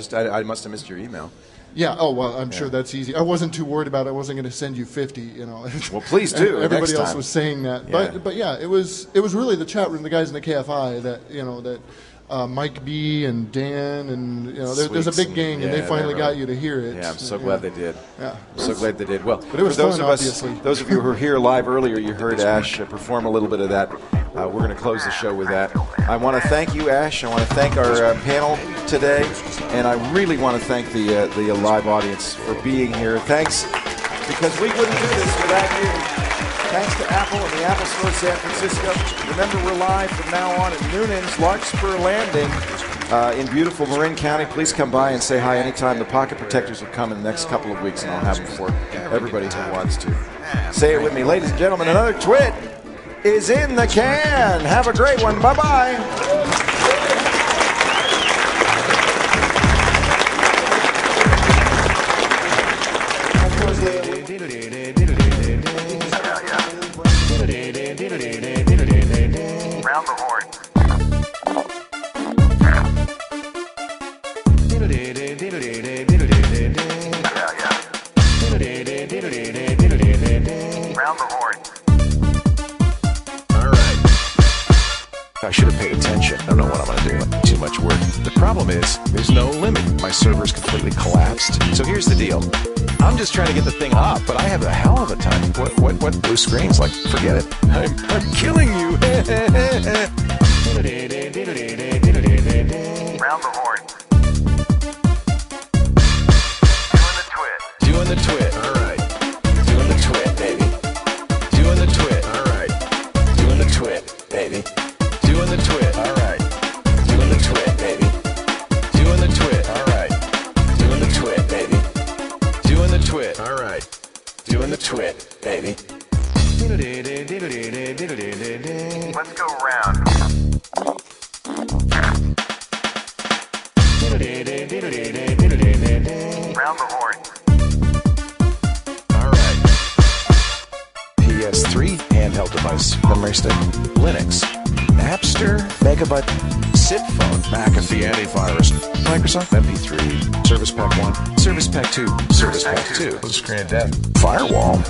must have missed your email. Yeah. Oh well, I'm sure that's easy. I wasn't too worried about it. I wasn't going to send you 50. Well, please do. Everybody next else time. was saying that, but yeah, it was really the chat room, the guys in the KFI that Mike B and Dan and there's a big gang and they finally got you to hear it. Yeah, I'm so glad they did. Yeah, I'm so glad they did. Well, but it was for those fun, of us, obviously. those of you who were here live earlier, you heard Ash perform a little bit of that. We're going to close the show with that. I want to thank you, Ash. I want to thank our panel today, and I really want to thank the live audience for being here. Thanks, because we wouldn't do this without you. Thanks to Apple and the Apple Store San Francisco. Remember, we're live from now on at Noonan's Larkspur Landing in beautiful Marin County. Please come by and say hi anytime. The Pocket Protectors will come in the next couple of weeks, and I'll have them for everybody who wants to. Say it with me. Ladies and gentlemen, another TWiT is in the can. Have a great one. Bye-bye. Round the horn. Round the horn. All right. I should have paid attention. I don't know what I'm going to do. Too much work. The problem is, there's no limit. My server's completely collapsed. So here's the deal. I'm just trying to get the thing up, but I have a hell of a time. What blue screen's like? Forget it. I'm killing you. Round the horn. Doing the twit. All right. Doing the twit, baby. Doing the twit. All right. Doing the twit, baby. Doing the twit. All right. Doing the twit, baby. Doing the twit. All right. Doing the twit, baby. Doing the twit. All right. Doing the twit, baby. Let's go round. Round the horn. PS3, handheld device, memory stick, Linux, Napster, Megabyte, SIP phone, McAfee antivirus, Microsoft MP3, Service Pack 1, Service Pack 2, Service Pack 2, screen death, firewall.